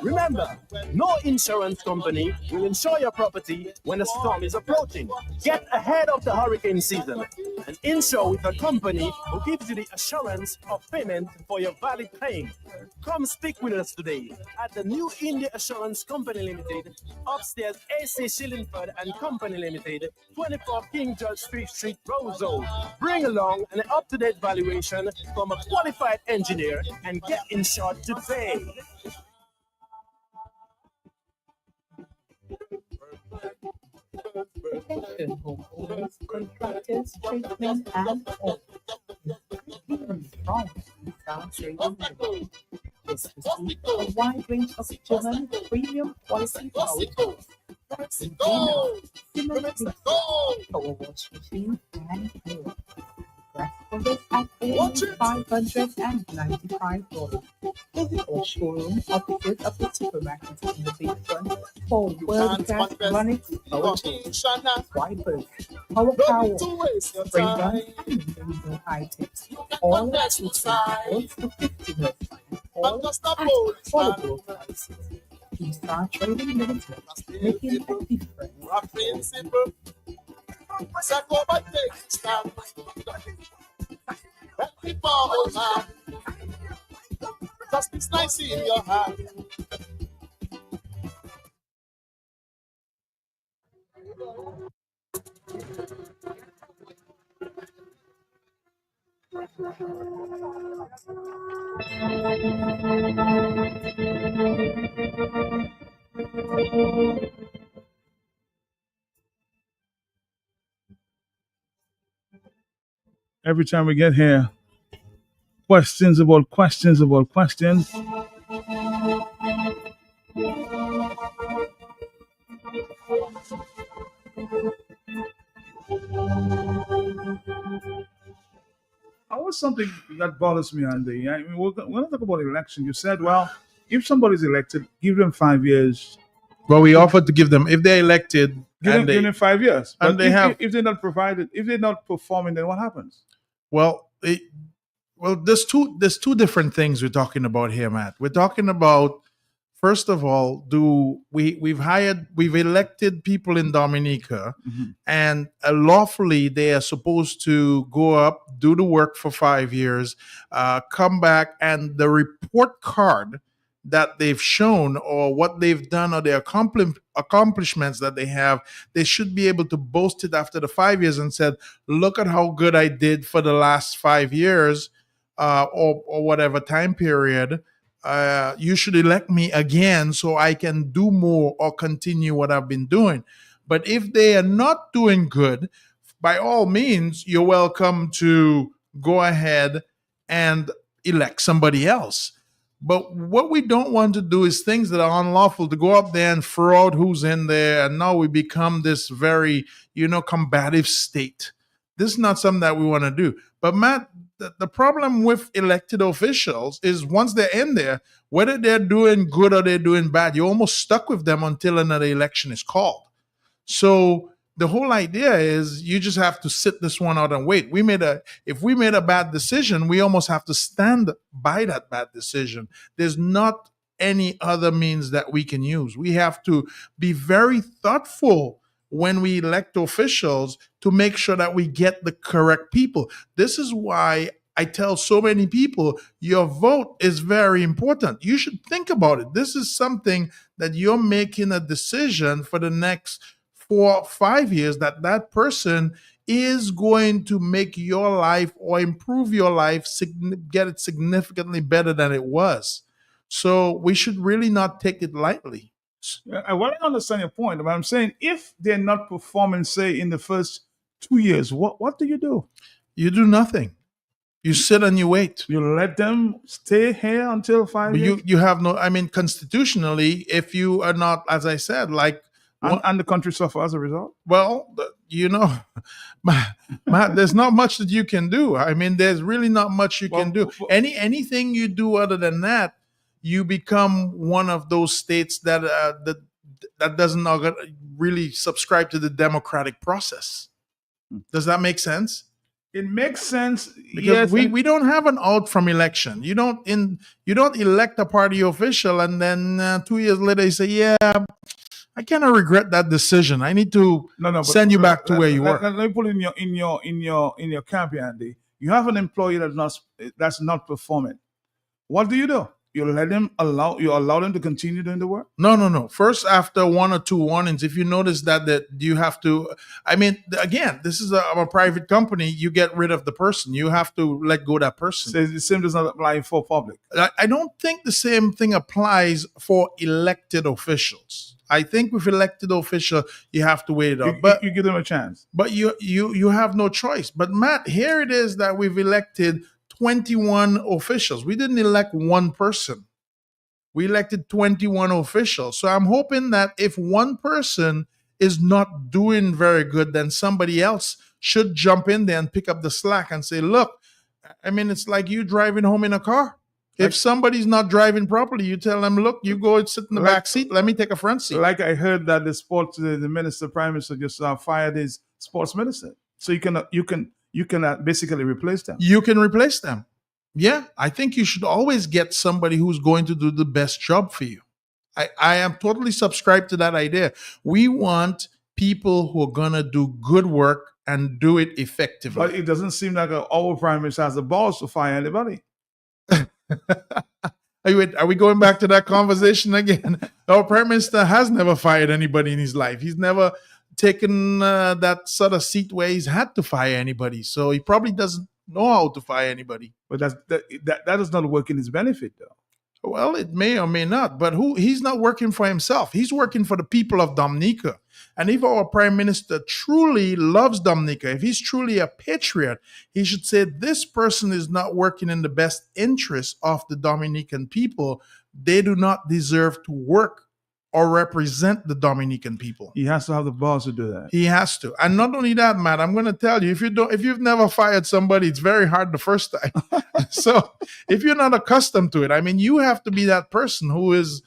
Remember, no insurance company will insure your property when a storm is approaching. Get ahead of the hurricane season and insure with a company who gives you the assurance of payment for your valid claim. Come speak with us today at the New India Assurance Company Limited, upstairs AC Shillingford and Company Limited, 24 King George Street, Roseau. Bring along an up-to-date valuation from a qualified engineer and get insured today. Attention homeowners, contractors, tradesmen, and all. From Sound Trading Limited. This receives a wide range of German premium quality power tools, container, cement mixer, power wash machine, and more. Press for this at only $595. Visit our showroom opposite of the supermarket in the Bayfront for world-class Ronix power tools, wipers, power car wash, spray guns, and many items. All at 2 to 50 minutes. All at affordable prices. We start trading limited, making a difference. Just it's nice in your heart. Every time we get here, questions about questions about questions. I was something that bothers me, Andy. I mean, we're going to talk about election. You said, well, if somebody's elected, give them 5 years. Well, we offered to give them, if they're elected, Give them 5 years. But and they have, if they're not provided, if they're not performing, then what happens? well, there's two different things we're talking about here, Matt. We're talking about, first of all, we've elected people in Dominica, and lawfully they are supposed to go up, do the work for 5 years, come back, and the report card that they've shown or what they've done or the accomplishments that they have, they should be able to boast it after the 5 years and said, look at how good I did for the last 5 years, or whatever time period. You should elect me again so I can do more or continue what I've been doing. But if they are not doing good, by all means, you're welcome to go ahead and elect somebody else. But what we don't want to do is things that are unlawful, to go up there and fraud who's in there. And now we become this very, combative state. This is not something that we want to do. But Matt, the problem with elected officials is once they're in there, whether they're doing good or they're doing bad, you're almost stuck with them until another election is called. So the whole idea is you just have to sit this one out and wait. If we made a bad decision, we almost have to stand by that bad decision. There's not any other means that we can use. We have to be very thoughtful when we elect officials to make sure that we get the correct people. This is why I tell so many people, your vote is very important. You should think about it. This is something that you're making a decision for the next for 5 years that that person is going to make your life or improve your life, get it significantly better than it was. So we should really not take it lightly. Well, I understand your point, but I'm saying if they're not performing, say, in the first 2 years, what do? You do nothing. You sit and you wait. You let them stay here until 5 But years? you have no, I mean, constitutionally, if you are not, as I said, like, And the country suffer as a result? well, you know, Matt, there's not much that you can do. I mean, there's really not much you can do. Anything you do other than that, you become one of those states that that doesn't really subscribe to the democratic process. Does that make sense? It makes sense because we don't have an out from election. You don't elect a party official and then 2 years later you say, yeah, I kind of regret that decision. I need to send you back to where you were. Let me put it in your camp, Andy. You have an employee that's not performing. What do? You allow them to continue doing the work? No. First, after 1 or 2 warnings, if you notice that you have to, I mean, again, this is a private company. You get rid of the person. You have to let go of that person. So the same does not apply for public. I don't think the same thing applies for elected officials. I think with elected official, you have to wait it out. But you give them a chance. But you have no choice. But Matt, here it is that we've elected 21 officials. We didn't elect one person. We elected 21 officials. So I'm hoping that if one person is not doing very good, then somebody else should jump in there and pick up the slack and say, look, I mean, it's like you driving home in a car. If somebody's not driving properly, you tell them, look, you go and sit in the back seat. Let me take a front seat. Like I heard that the prime minister just fired his sports minister. So you can basically replace them. You can replace them. Yeah, I think you should always get somebody who's going to do the best job for you. I am totally subscribed to that idea. We want people who are going to do good work and do it effectively. But it doesn't seem like our prime minister has the balls to fire anybody. Are we going back to that conversation again? Our prime minister has never fired anybody in his life. He's never taken that sort of seat where he's had to fire anybody. So he probably doesn't know how to fire anybody. But that does not work in his benefit, though. Well, it may or may not. But he's not working for himself. He's working for the people of Dominica. And if our prime minister truly loves Dominica, if he's truly a patriot, he should say this person is not working in the best interest of the Dominican people. They do not deserve to work or represent the Dominican people. He has to have the balls to do that. He has to. And not only that, Matt, I'm going to tell you, if you've never fired somebody, it's very hard the first time. So if you're not accustomed to it, I mean, you have to be that person who is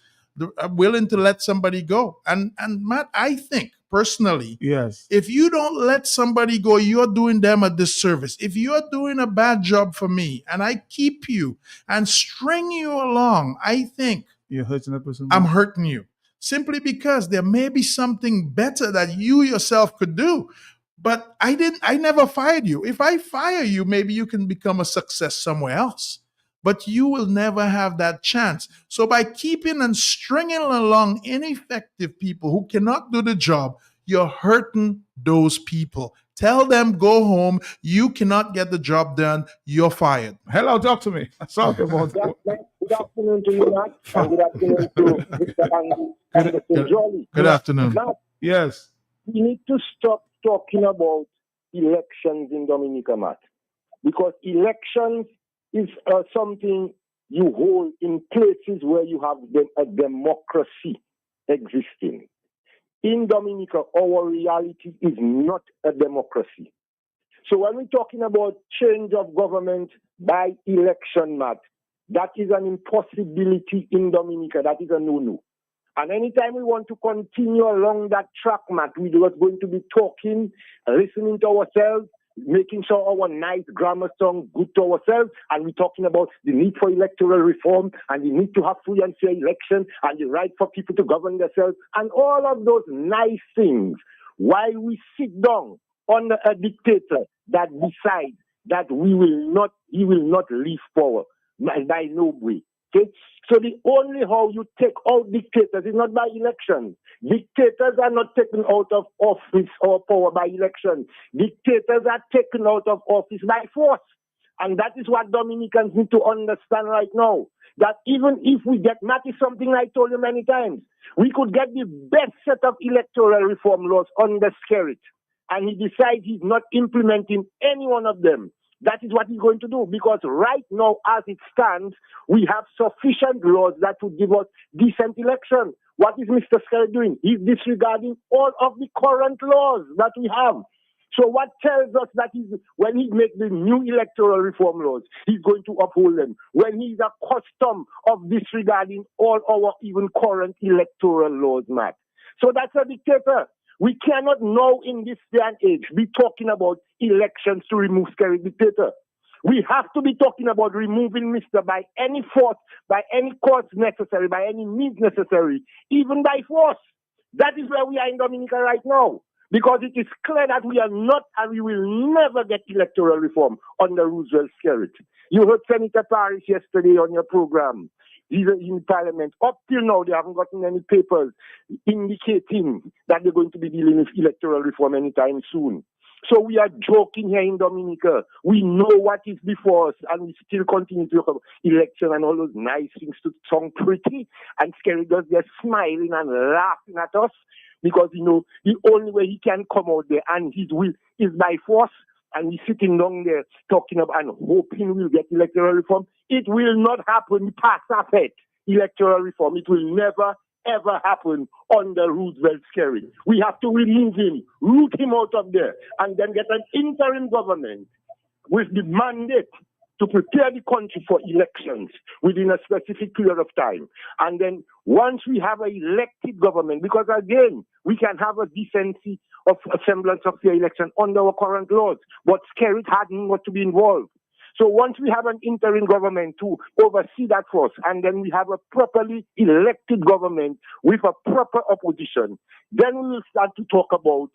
willing to let somebody go. And Matt, I think personally, yes, if you don't let somebody go, you're doing them a disservice. If you're doing a bad job for me and I keep you and string you along, I think you're hurting that person. I'm hurting you. Simply because there may be something better that you yourself could do. But I never fired you. If I fire you, maybe you can become a success somewhere else. But you will never have that chance. So by keeping and stringing along ineffective people who cannot do the job, you're hurting those people. Tell them, go home. You cannot get the job done. You're fired. Hello, talk to me. Sorry about that. Good afternoon to you, Matt. And good afternoon to Mr. Andy. Good afternoon. Matt, yes. We need to stop talking about elections in Dominica, Matt. Because elections is something you hold in places where you have a democracy existing. In Dominica, our reality is not a democracy. So when we're talking about change of government by election, Matt, that is an impossibility in Dominica. That is a no-no. And anytime we want to continue along that track, Matt, we're just going to be talking, listening to ourselves, making sure our nice grammar song good to ourselves, and we're talking about the need for electoral reform and the need to have free and fair election and the right for people to govern themselves and all of those nice things while we sit down under a dictator that decides that he will not leave power by no way. Okay? So the only how you take out dictators is not by election. Dictators are not taken out of office or power by election. Dictators are taken out of office by force. And that is what Dominicans need to understand right now. That even if we get, that is something I told you many times, we could get the best set of electoral reform laws under Skerrit. And he decides he's not implementing any one of them. That is what he's going to do, because right now, as it stands, we have sufficient laws that would give us decent election. What is Mr. Skerrit doing? He's disregarding all of the current laws that we have. So what tells us that when he makes the new electoral reform laws, he's going to uphold them, when he's accustomed of disregarding all our even current electoral laws, Matt. So that's a dictator. We cannot now in this day and age be talking about elections to remove Skerrit dictator. We have to be talking about removing Mr. by any force, by any course necessary, by any means necessary, even by force. That is where we are in Dominica right now. Because it is clear that we are not and we will never get electoral reform under Roosevelt Skerrit. You heard Senator Parrish yesterday on your program. He's in Parliament. Up till now, they haven't gotten any papers indicating that they're going to be dealing with electoral reform anytime soon. So we are joking here in Dominica. We know what is before us, and we still continue to talk about election and all those nice things to sound pretty. And Skerrit does just smiling and laughing at us because, you know, the only way he can come out there and his will is by force. And he's sitting down there talking about and hoping we'll get electoral reform. It will not happen past it. Electoral reform. It will never, ever happen under Roosevelt Skerrit. We have to remove him, root him out of there, and then get an interim government with the mandate to prepare the country for elections within a specific period of time. And then once we have an elected government, because again, we can have a decency of a semblance of fair election under our current laws, but Skerrit hadn't got to be involved. So once we have an interim government to oversee that force, and then we have a properly elected government with a proper opposition, then we will start to talk about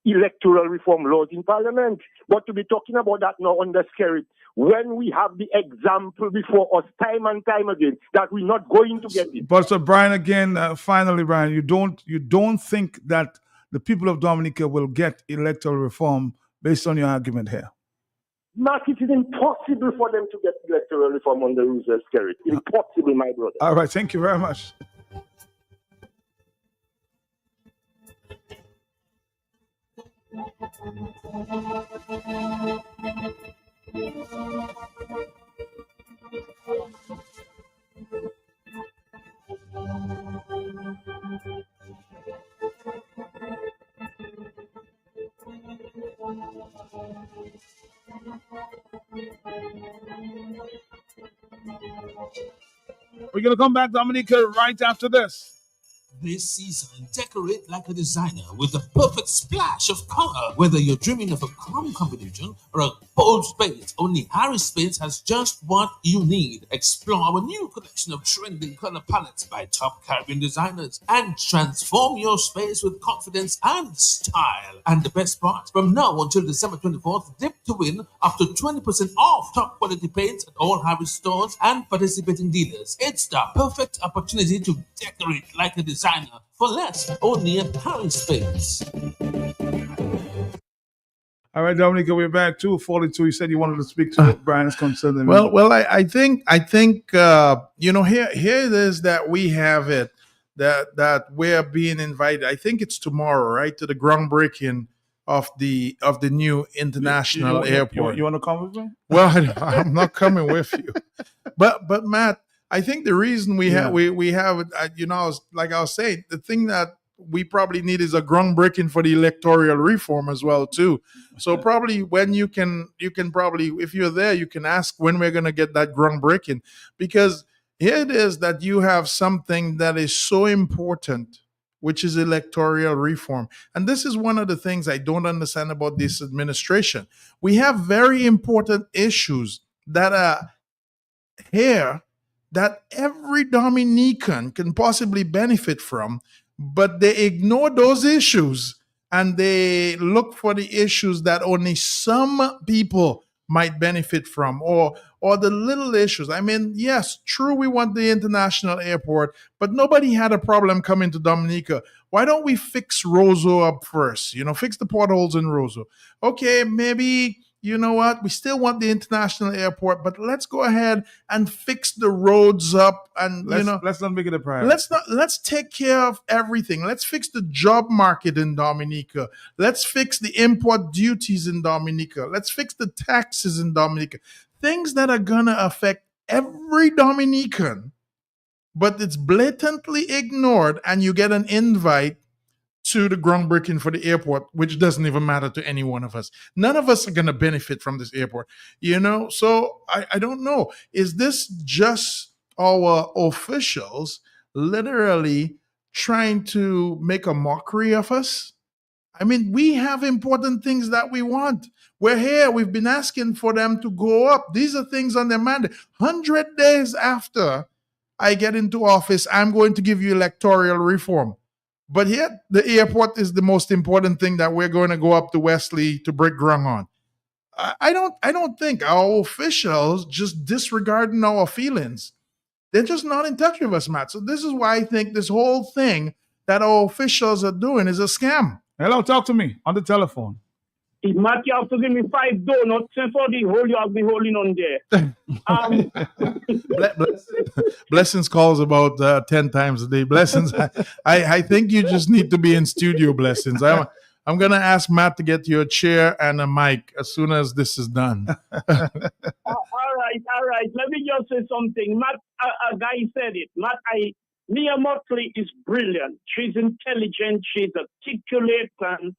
electoral reform laws in Parliament. But to be talking about that now under Skerrit, when we have the example before us time and time again that we're not going to get it. But so Brian, again, finally, Brian, you don't think that the people of Dominica will get electoral reform based on your argument here? Mark, it is impossible for them to get electoral reform under Roosevelt Skerrit. Impossible, my brother. All right, thank you very much. We're going to come back, Dominica, right after this. This season, decorate like a designer with a perfect splash of color. Whether you're dreaming of a calm combination or a bold space, only Harris Space has just what you need. Explore our new collection of trending color palettes by top Caribbean designers and transform your space with confidence and style. And the best part, from now until December 24th, dip to win up to 20% off top quality paints at all Harris stores and participating dealers. It's the perfect opportunity to decorate like a designer for less, only at Harris Space. All right, Dominica, we're back. 2:42. You said you wanted to speak to Brian's concern. I think here it is that we have it that we're being invited. I think it's tomorrow, right, to the groundbreaking of the new international airport. You want to come with me? Well, I'm not coming with you, but Matt, I think the reason we have like I was saying, the thing that we probably need is a groundbreaking for the electoral reform as well too. So probably when you can probably, if you're there, you can ask when we're going to get that groundbreaking, because here it is that you have something that is so important, which is electoral reform. And this is one of the things I don't understand about this administration. We have very important issues that are here that every Dominican can possibly benefit from, but they ignore those issues and they look for the issues that only some people might benefit from, or the little issues. I mean, yes, true, we want the international airport, but nobody had a problem coming to Dominica. Why don't we fix Roseau up first? Fix the potholes in Roseau. Okay, maybe, you know what? We still want the international airport, but let's go ahead and fix the roads up, and Let's not make it a priority. let's take care of everything. Let's fix the job market in Dominica. Let's fix the import duties in Dominica. Let's fix the taxes in Dominica. Things that are gonna affect every Dominican, but it's blatantly ignored, and you get an invite to the groundbreaking for the airport, which doesn't even matter to any one of us. None of us are going to benefit from this airport, So I don't know. Is this just our officials literally trying to make a mockery of us? I mean, we have important things that we want. We're here. We've been asking for them to go up. These are things on their mandate. 100 days after I get into office, I'm going to give you electoral reform. But here, the airport is the most important thing that we're going to go up to Wesley to break ground on. I don't think our officials just disregarding our feelings. They're just not in touch with us, Matt. So this is why I think this whole thing that our officials are doing is a scam. Hello, talk to me on the telephone. If Matt, you have to give me 5 donuts for the hole you have been holding on there. Blessings calls about 10 times a day. Blessings, I think you just need to be in studio, Blessings. I'm going to ask Matt to get you a chair and a mic as soon as this is done. All right. Let me just say something. Matt, a guy said it. Matt, Mia Motley is brilliant. She's intelligent. She's articulate, and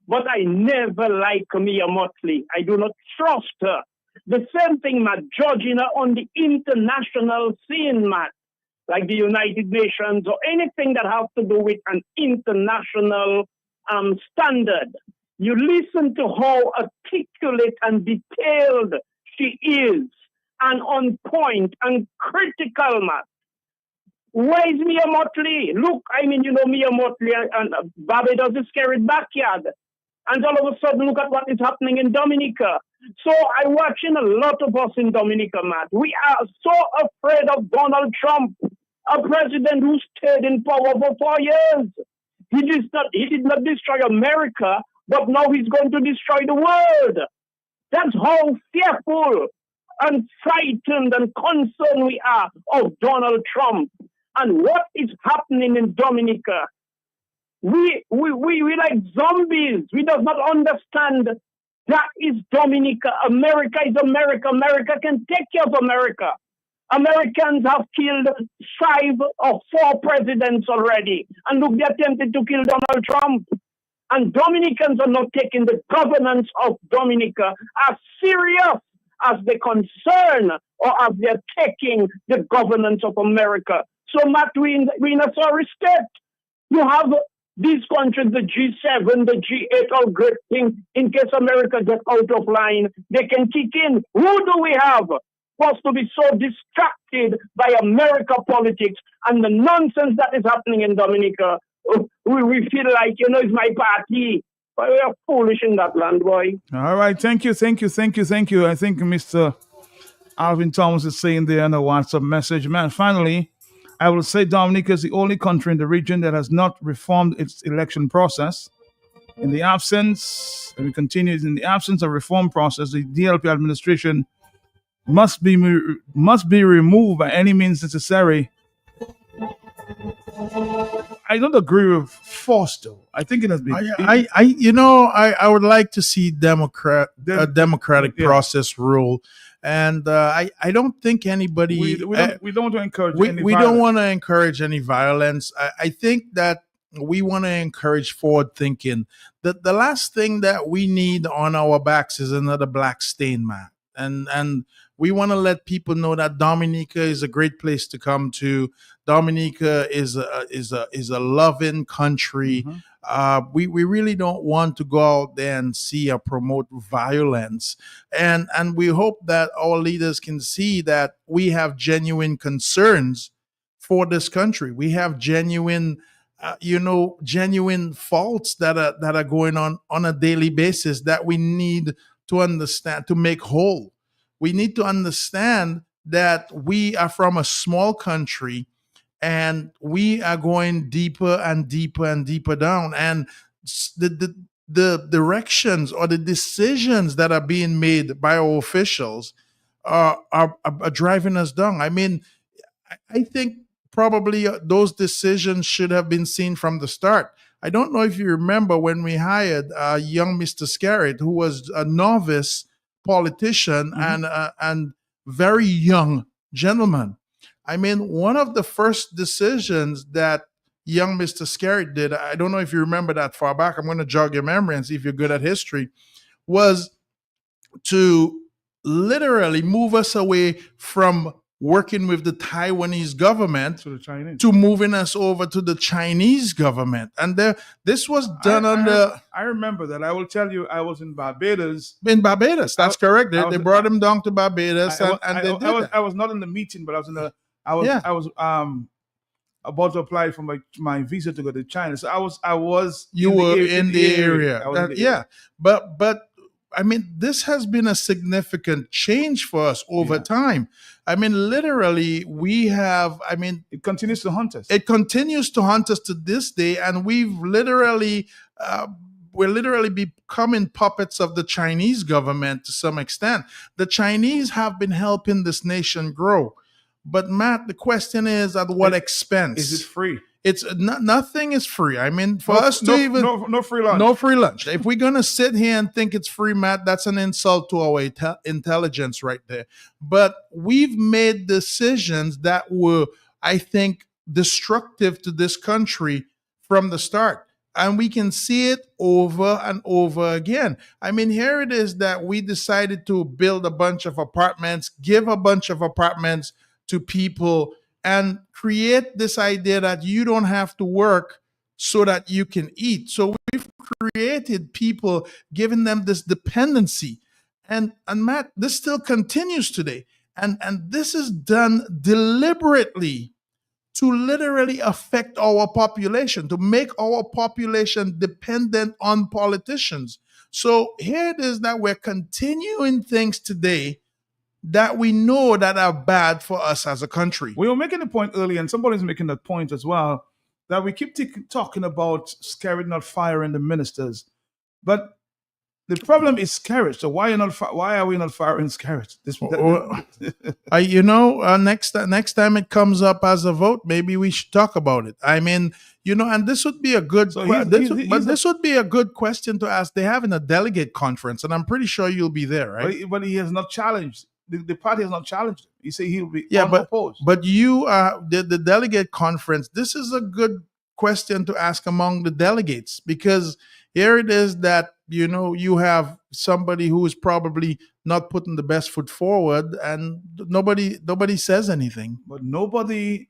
but I never like Mia Motley. I do not trust her. The same thing, Matt, judging her on the international scene, Matt, like the United Nations or anything that has to do with an international standard. You listen to how articulate and detailed she is, and on point and critical, Matt. Where is Mia Motley? Look, Mia Motley and Barbados is carried backyard. And all of a sudden, look at what is happening in Dominica. So I'm watching a lot of us in Dominica, Matt. We are so afraid of Donald Trump, a president who stayed in power for 4 years. He did not destroy America, but now he's going to destroy the world. That's how fearful and frightened and concerned we are of Donald Trump. And what is happening in Dominica? We like zombies. We does not understand that is Dominica. America is America. America can take care of America. Americans have killed 5 or 4 presidents already. And look, they attempted to kill Donald Trump. And Dominicans are not taking the governance of Dominica as serious as the concern or as they're taking the governance of America. So, Matt, we in a sorry state. You have these countries, the G7, the G8, all great things. In case America gets out of line, they can kick in. Who do we have? Supposed to be so distracted by America politics and the nonsense that is happening in Dominica. We feel like, it's my party. But we are foolish in that land, boy. All right. Thank you. I think Mr. Alvin Thomas is saying there in a WhatsApp message. Man, finally, I will say Dominica is the only country in the region that has not reformed its election process. In the absence of a reform process, the DLP administration must be removed by any means necessary. I don't agree with Foster. I think it has been. I would like to see a democratic process rule, and I don't think anybody. We don't want to encourage. We don't want to encourage any violence. I think that we want to encourage forward thinking. The last thing that we need on our backs is another black stain, man. And we want to let people know that Dominica is a great place to come to. Dominica is a loving country. Mm-hmm. We really don't want to go out there and see or promote violence. And we hope that our leaders can see that we have genuine concerns for this country. We have genuine faults that are going on a daily basis that we need to understand, to make whole. We need to understand that we are from a small country and we are going deeper and deeper and deeper down. And the directions or the decisions that are being made by our officials are driving us down. I mean, I think probably those decisions should have been seen from the start. I don't know if you remember when we hired young Mr. Scarrett, who was a novice politician and very young gentleman. I mean, one of the first decisions that young Mr. Scarrett did, I don't know if you remember that far back, I'm going to jog your memory and see if you're good at history, was to literally move us away from working with the Taiwanese government to moving us over to the Chinese government. And this was done under... I remember that. I will tell you, I was in Barbados. In Barbados, that's correct. They brought him down to Barbados and they did that. I was not in the meeting, but I was in the... I was about to apply for my visa to go to China. So I was you were in the area. But I mean, this has been a significant change for us over time. I mean, literally, we have, I mean... It continues to haunt us. It continues to haunt us to this day, and we're literally becoming puppets of the Chinese government to some extent. The Chinese have been helping this nation grow. But Matt, the question is, at what expense? Is it free? It's nothing is free. I mean, for us to even no free lunch. No free lunch. If we're gonna sit here and think it's free, Matt, that's an insult to our intelligence right there. But we've made decisions that were, I think, destructive to this country from the start. And we can see it over and over again. I mean, here it is that we decided to build a bunch of apartments, give a bunch of apartments to people, and create this idea that you don't have to work so that you can eat. So we've created people, giving them this dependency. And Matt, this still continues today. And this is done deliberately to literally affect our population, to make our population dependent on politicians. So here it is that we're continuing things today that we know that are bad for us as a country. We were making a point earlier, and somebody's making that point as well, that we keep talking about Scarrett not firing the ministers. But the problem is Scarrett. So why are we not firing Scarrett? Next time it comes up as a vote, maybe we should talk about it. I mean, and this would be a good. This would be a good question to ask. They're having a delegate conference, and I'm pretty sure you'll be there, right? But he has not challenged. The party has not challenged him. He said he'll be unopposed. But you the delegate conference. This is a good question to ask among the delegates, because here it is that you have somebody who is probably not putting the best foot forward, and nobody says anything. But nobody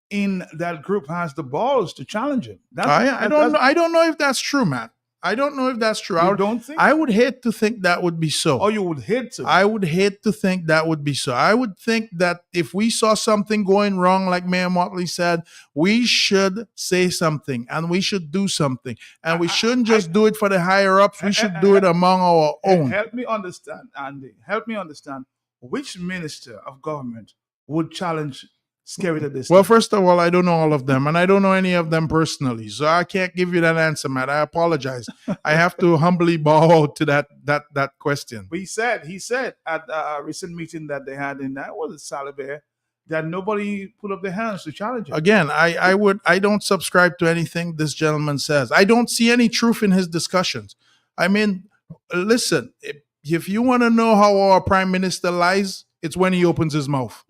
in that group has the balls to challenge him. I don't know if that's true, Matt. I don't know if that's true. I would hate to think that would be so. Oh, you would hate to? I would hate to think that would be so. I would think that if we saw something going wrong, like Mayor Motley said, we should say something and we should do something. And we shouldn't just do it for the higher ups. We should do it among our own. Help me understand, Andy. Help me understand which minister of government would challenge Scarrett at this Well, time? first of all, I don't know all of them, and I don't know any of them personally, so I can't give you that answer, Matt. I apologize. I have to humbly bow out to that question. But he said at a recent meeting that they had in that was Salabert that nobody put up their hands to challenge him. Again, I don't subscribe to anything this gentleman says. I don't see any truth in his discussions. I mean, listen, if you want to know how our prime minister lies, it's when he opens his mouth.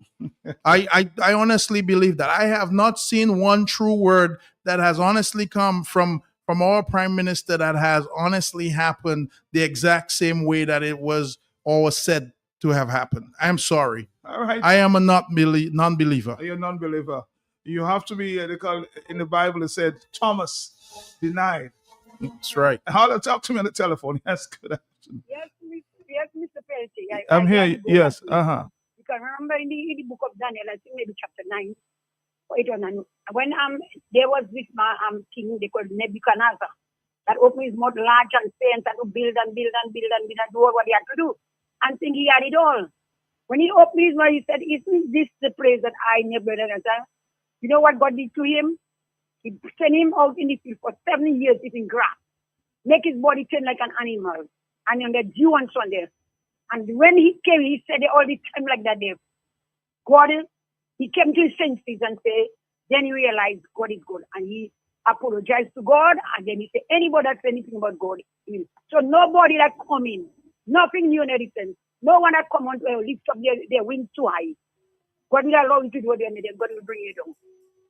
I honestly believe that. I have not seen one true word that has honestly come from our prime minister that has honestly happened the exact same way that it was or was said to have happened. I'm sorry. All right. I am a non-believer. You're a non-believer. You have to be, in the Bible it said, Thomas denied. That's right. How talk to me on the telephone. Yes, good. Yes, Mr. Peltier. I'm here. Yes. Because remember in the book of Daniel, I think maybe chapter 9, or 8 or 9, when there was this king they called Nebuchadnezzar, that opened his mouth large and say and to build and build and build and build and do what he had to do and think he had it all. When he opened his mouth, he said, "Isn't this the place that I never did?" You know what God did to him? He sent him out in the field for 7 years eating grass, make his body turn like an animal, and on the dew and sun there. And when he came, he said it all the time like that there. God, he came to his senses and said, then he realized God is good. And he apologized to God, and then he said, anybody that says anything about God, so nobody that come in, nothing new in anything. No one that come on to lift up their wings too high. God will allow you to do it, and then God will bring you down.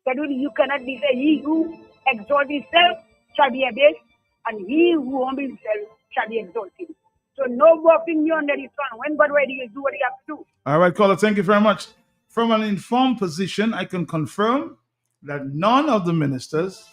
God will, you cannot be say, he who exalts himself shall be abased, and he who humbles himself shall be exalted. So no nothing new under the sun. When God ready, you do what he has to do. All right, caller, thank you very much. From an informed position, I can confirm that none of the ministers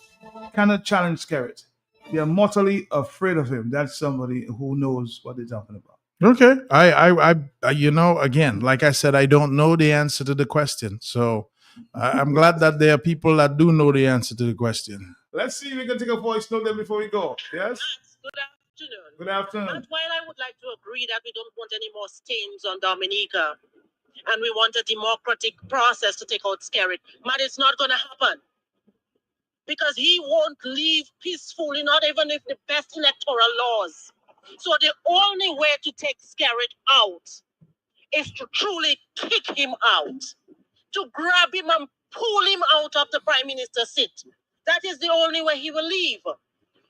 cannot challenge Skerrit. They are mortally afraid of him. That's somebody who knows what they're talking about. Okay. I you know, again, like I said, I don't know the answer to the question. So I'm glad that there are people that do know the answer to the question. Let's see if we can take a voice note there before we go. Yes? Good afternoon. Good afternoon. And while I would like to agree that we don't want any more stains on Dominica, and we want a democratic process to take out Skerrit, but it's not going to happen. Because he won't leave peacefully, not even if the best electoral laws. So the only way to take Skerrit out is to truly kick him out, to grab him and pull him out of the prime minister's seat. That is the only way he will leave.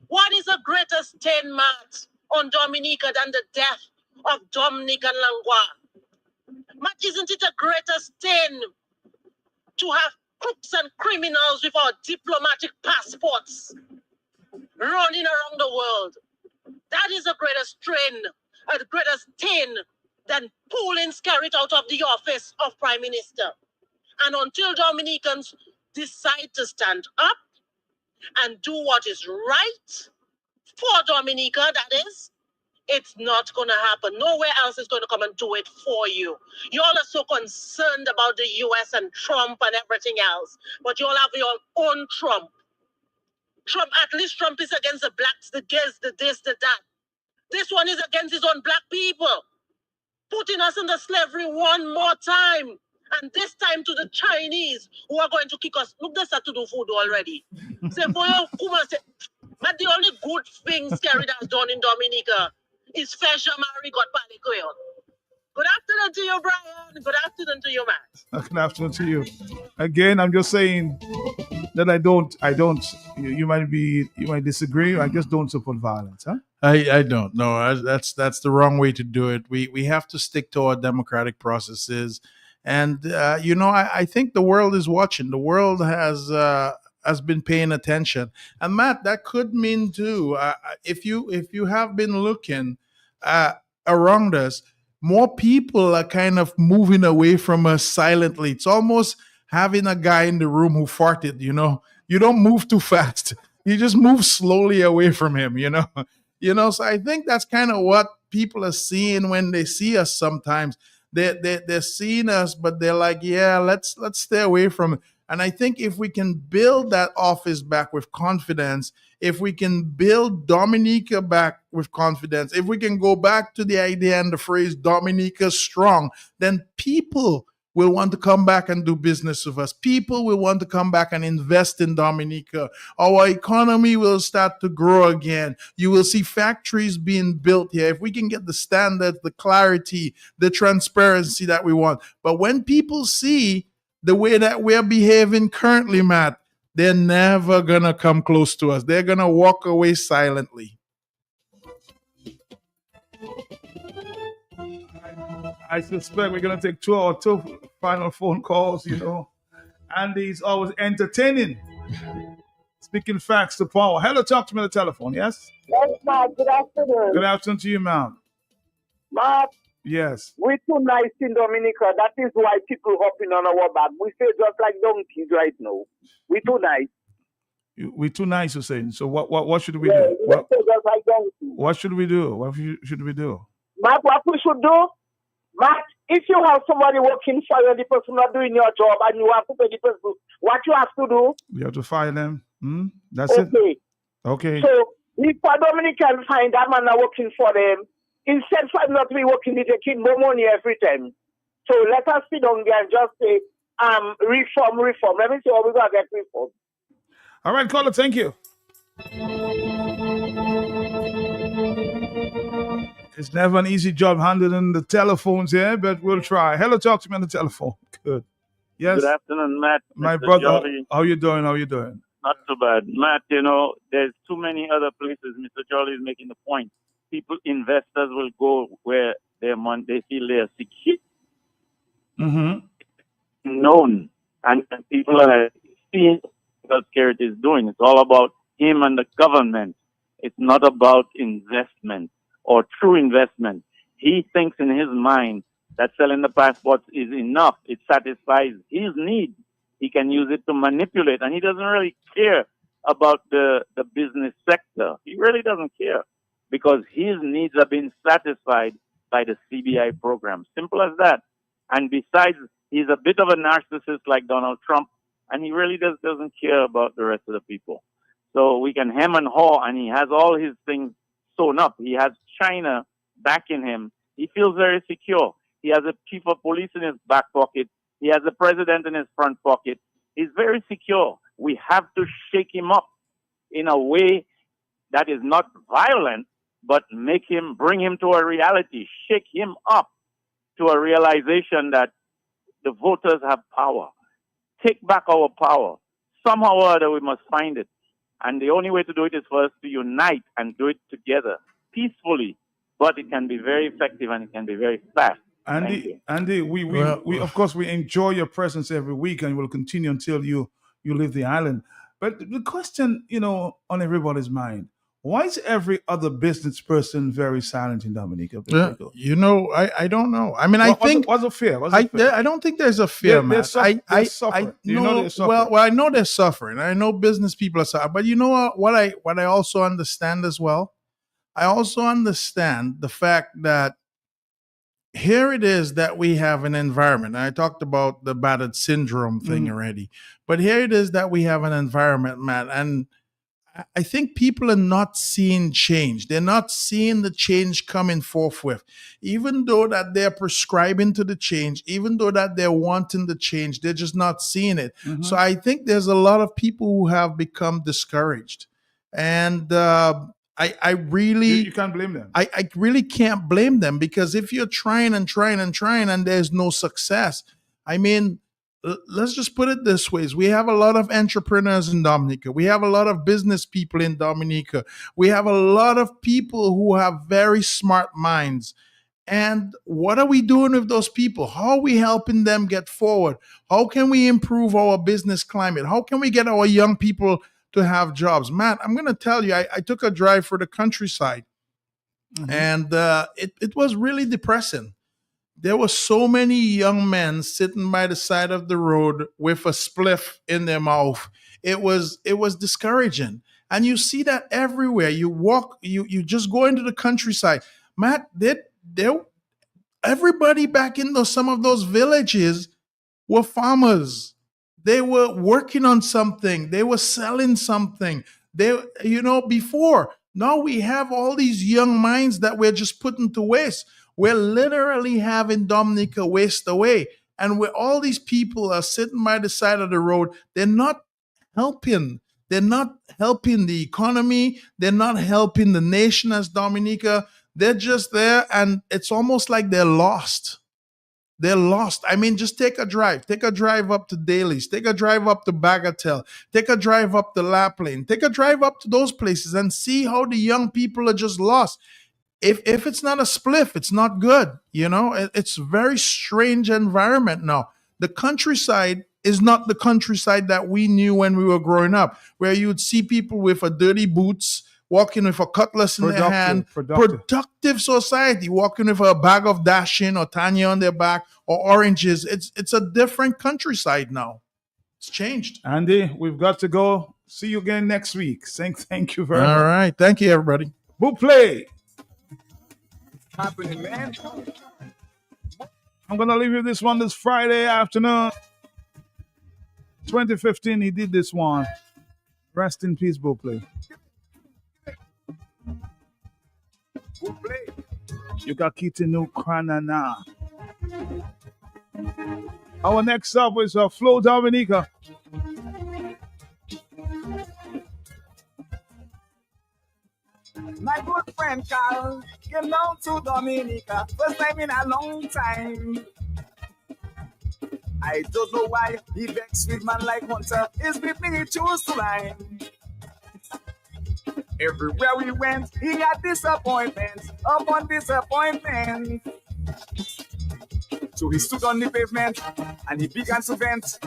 What is a greater stain, Matt, on Dominica than the death of Dominic and Langlois? Matt, isn't it a greater stain to have crooks and criminals with our diplomatic passports running around the world? That is a greater strain, a greater stain than pulling Skerrit out of the office of Prime Minister. And until Dominicans decide to stand up and do what is right for Dominica, that is, it's not going to happen. Nowhere else is going to come and do it for you. You all are so concerned about the US and Trump and everything else, but you all have your own Trump. Trump, at least Trump is against the blacks, the gays, the this, the that. This one is against his own black people, putting us under slavery one more time. And this time to the Chinese who are going to kick us. Look, they start to do food already. Say, for your Kuma, but the only good thing Skerrit has done in Dominica is Fesha Mary got Palicoyon. Good afternoon to you, Brian. Good afternoon to you, Matt. Good afternoon to you. Again, I'm just saying that I don't. You might disagree. I just don't support violence, huh? I don't know. That's the wrong way to do it. We have to stick to our democratic processes, and you know, I think the world is watching. The world has been paying attention, and Matt, that could mean too. If you have been looking around us, more people are kind of moving away from us silently. It's almost having a guy in the room who farted. You know, you don't move too fast. You just move slowly away from him. You know. You know, so I think that's kind of what people are seeing when they see us sometimes. They're seeing us, but they're like, yeah, let's stay away from it. And I think if we can build that office back with confidence, if we can build Dominica back with confidence, if we can go back to the idea and the phrase Dominica strong, then people will want to come back and do business with us. People will want to come back and invest in Dominica. Our economy will start to grow again. You will see factories being built here. If we can get the standards, the clarity, the transparency that we want. But when people see the way that we're behaving currently, Matt, they're never going to come close to us. They're going to walk away silently. I suspect we're going to take two final phone calls, you know. Andy's always entertaining. Speaking facts to power. Hello, talk to me on the telephone, yes? Yes, Mark. Good afternoon. Good afternoon to you, ma'am. Mark, Yes. we're too nice in Dominica. That is why people hopping on our back. We say just like donkeys right now. We're too nice. We're too nice, you're saying. So what should we Yeah, do? we say just like donkeys. What should we do? What should we do? Mark, what we should do, Mark, if you have somebody working for you and the person not doing your job and you have to pay the person, what you have to do? We have to fire them. That's Okay. it? Okay. So If a Dominican find that man are working for them, instead of not be working, they take more money every time. So let us sit down there and just say, reform. Let me see how we gonna get reform. All right, caller, thank you. It's never an easy job handling the telephones here, but we'll try. Hello, talk to me on the telephone. Good. Yes. Good afternoon, Matt. My Mr. brother, Jolly. how you doing? How you doing? Not too bad. Matt, there's too many other places. Mr. Jolly is making the point. Investors will go where their money, they feel they are secure, Mm-hmm. known, and people are seeing what security is doing. It's all about him and the government. It's not about investment or true investment. He thinks in his mind that selling the passports is enough. It satisfies his needs. He can use it to manipulate, and he doesn't really care about the business sector. He really doesn't care because his needs are being satisfied by the CBI program. Simple as that. And besides, he's a bit of a narcissist like Donald Trump, and he really doesn't care about the rest of the people. So we can hem and haw, and he has all his things sewn up. He has China backing him. He feels very secure. He has a chief of police in his back pocket. He has the president in his front pocket. He's very secure. We have to shake him up in a way that is not violent, but bring him to a reality, shake him up to a realization that the voters have power. Take back our power. Somehow or other, we must find it. And the only way to do it is for us to unite and do it together, peacefully. But it can be very effective and it can be very fast. Andy, we of course we enjoy your presence every week and will continue until you leave the island. But the question, on everybody's mind, why is every other business person very silent in Dominica? I don't know. I mean, what's the fear? I don't think there's a fear, man. They're suffering. They're suffering. Well, I know they're suffering. I know business people are suffering. But you know what I also understand as well? I also understand the fact that here it is that we have an environment. I talked about the battered syndrome thing already, but here it is that we have an environment, man. And I think people are not seeing change. They're not seeing the change coming forthwith. Even though that they're prescribing to the change, even though that they're wanting the change, they're just not seeing it. Mm-hmm. So I think there's a lot of people who have become discouraged. And I really... You can't blame them. I really can't blame them, because if you're trying and there's no success, I mean... Let's just put it this way. We have a lot of entrepreneurs in Dominica. We have a lot of business people in Dominica. We have a lot of people who have very smart minds. And what are we doing with those people? How are we helping them get forward? How can we improve our business climate? How can we get our young people to have jobs? Matt, I'm going to tell you, I took a drive for the countryside, and it was really depressing. There were so many young men sitting by the side of the road with a spliff in their mouth. It was discouraging. And you see that everywhere. You walk, you just go into the countryside. Matt, everybody back in some of those villages were farmers. They were working on something. They were selling something. Before. Now we have all these young minds that we're just putting to waste. We're literally having Dominica waste away. And where all these people are sitting by the side of the road, they're not helping. They're not helping the economy. They're not helping the nation as Dominica. They're just there, and it's almost like they're lost. They're lost. I mean, just take a drive. Take a drive up to Daly's. Take a drive up to Bagatelle. Take a drive up to Lapland. Take a drive up to those places and see how the young people are just lost. If it's not a spliff, it's not good. It's a very strange environment now. The countryside is not the countryside that we knew when we were growing up, where you would see people with a dirty boots, walking with a cutlass in their hand. Productive society, walking with a bag of Dashin or Tanya on their back or oranges. It's a different countryside now. It's changed. Andy, we've got to go. See you again next week. Thank you very much. All right. Thank you, everybody. Who play? Happening, man. I'm gonna leave you this one this Friday afternoon. 2015, he did this one. Rest in peace, Bupley. Yukakitinu Kranana. Our next up is Flo Dominica. My good friend Carl came down to Dominica, first time in a long time. I don't know why he vexed with man like Hunter. Is with me he chose to line. Everywhere we went, he had disappointment upon disappointment. So he stood on the pavement and he began to vent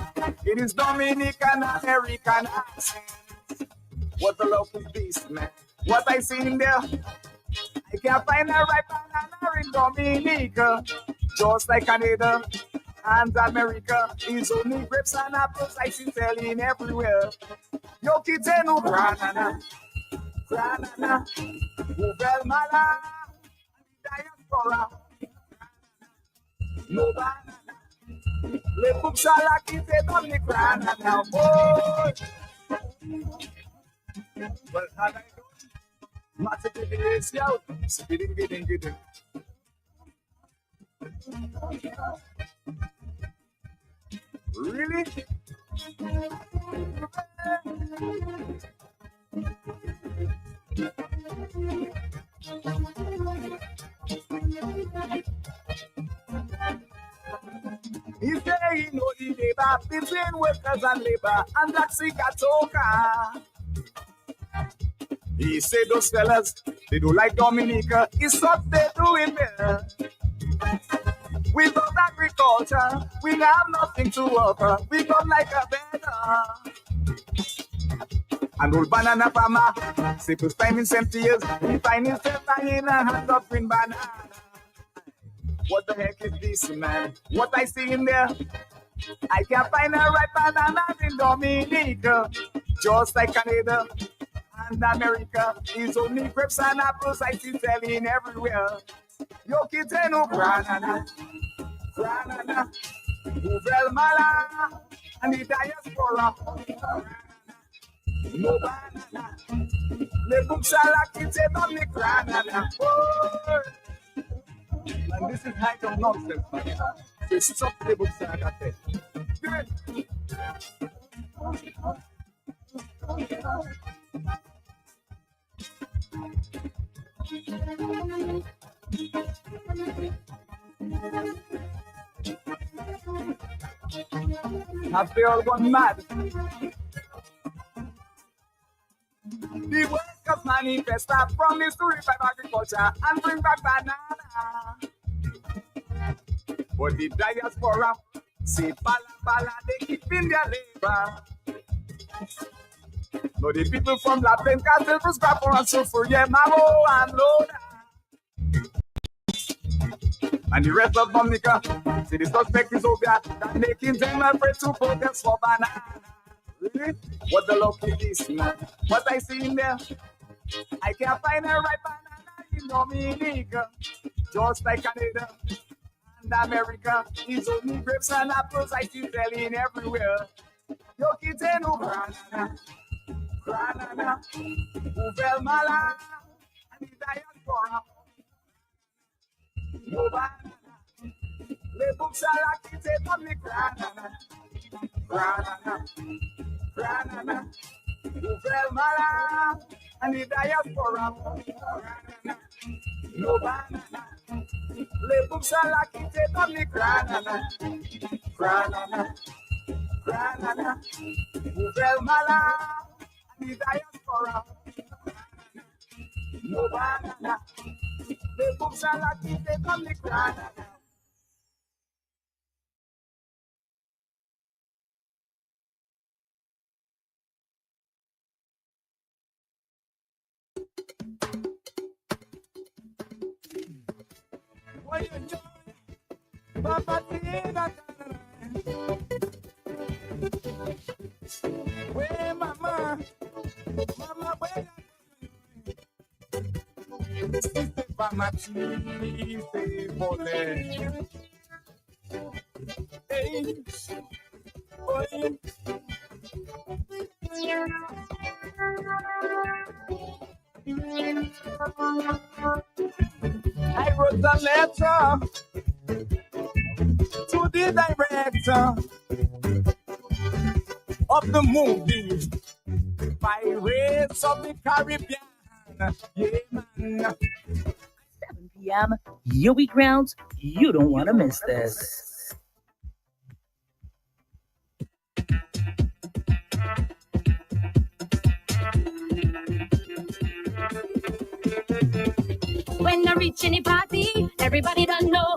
in his Dominican American accent. What a lovely beast, man. What I see in there, I can't find a ripe banana in Dominica. Just like Canada and America, it's only grapes and apples I see selling everywhere. Yo kitenu granana, granana, uvel mala, diaspora, no banana. Le puxala kite domni granana, boy. Well, how I do? Massive is out, speeding, getting. Really? He say he know the debate between workers and labor, and that's Katoka. He say those fellas, they do like Dominica, it's what they doing there. Without agriculture, we have nothing to offer. We come like a beggar. An old banana farmer, say first time in 70 years, he find himself hanging a hand of green banana. What the heck is this, man? What I see in there? I can't find a ripe banana in Dominica. Just like Canada and America, it's only grapes and apples I see selling everywhere. Yo kitenu granana, granana, uvel mala, and the diaspora. No banana, le buksala kitenu ni granana. And this is kind of nonsense, man. So stop the buksala. Have they all gone mad? The workers manifest a promise to revive agriculture and bring back banana. But the diaspora say bala, they keep in their labor. No, the people from La Plaine Castle for scrap and so for Yemamo and Loda. And the rest of Dominica, see the suspect is obvious, that making them afraid to protest for banana. Really? What the luck is this, man? What I see in there, I can't find a ripe banana in Dominica. Just like Canada and America, it's only grapes and apples I see selling everywhere. Yo kitenu granana, granana, uvel mala, and the diaspora. No banana, le buksala kitenu ni granana, granana, granana, uvel mala, and the diaspora. Granana, no banana, le buksala kitenu ni granana, granana. Granana, uvel mala, and the diaspora. No banana, the books are lucky, they come the granana. When you join, Papa Tina, where mama, where Mama Chise Mole. Hey, boy. I wrote a letter to the director of the movie Pirates of the Caribbean. Yeah, man. 7 p.m. Yowie Grounds. You don't want to miss this. When I reach any party, everybody don't know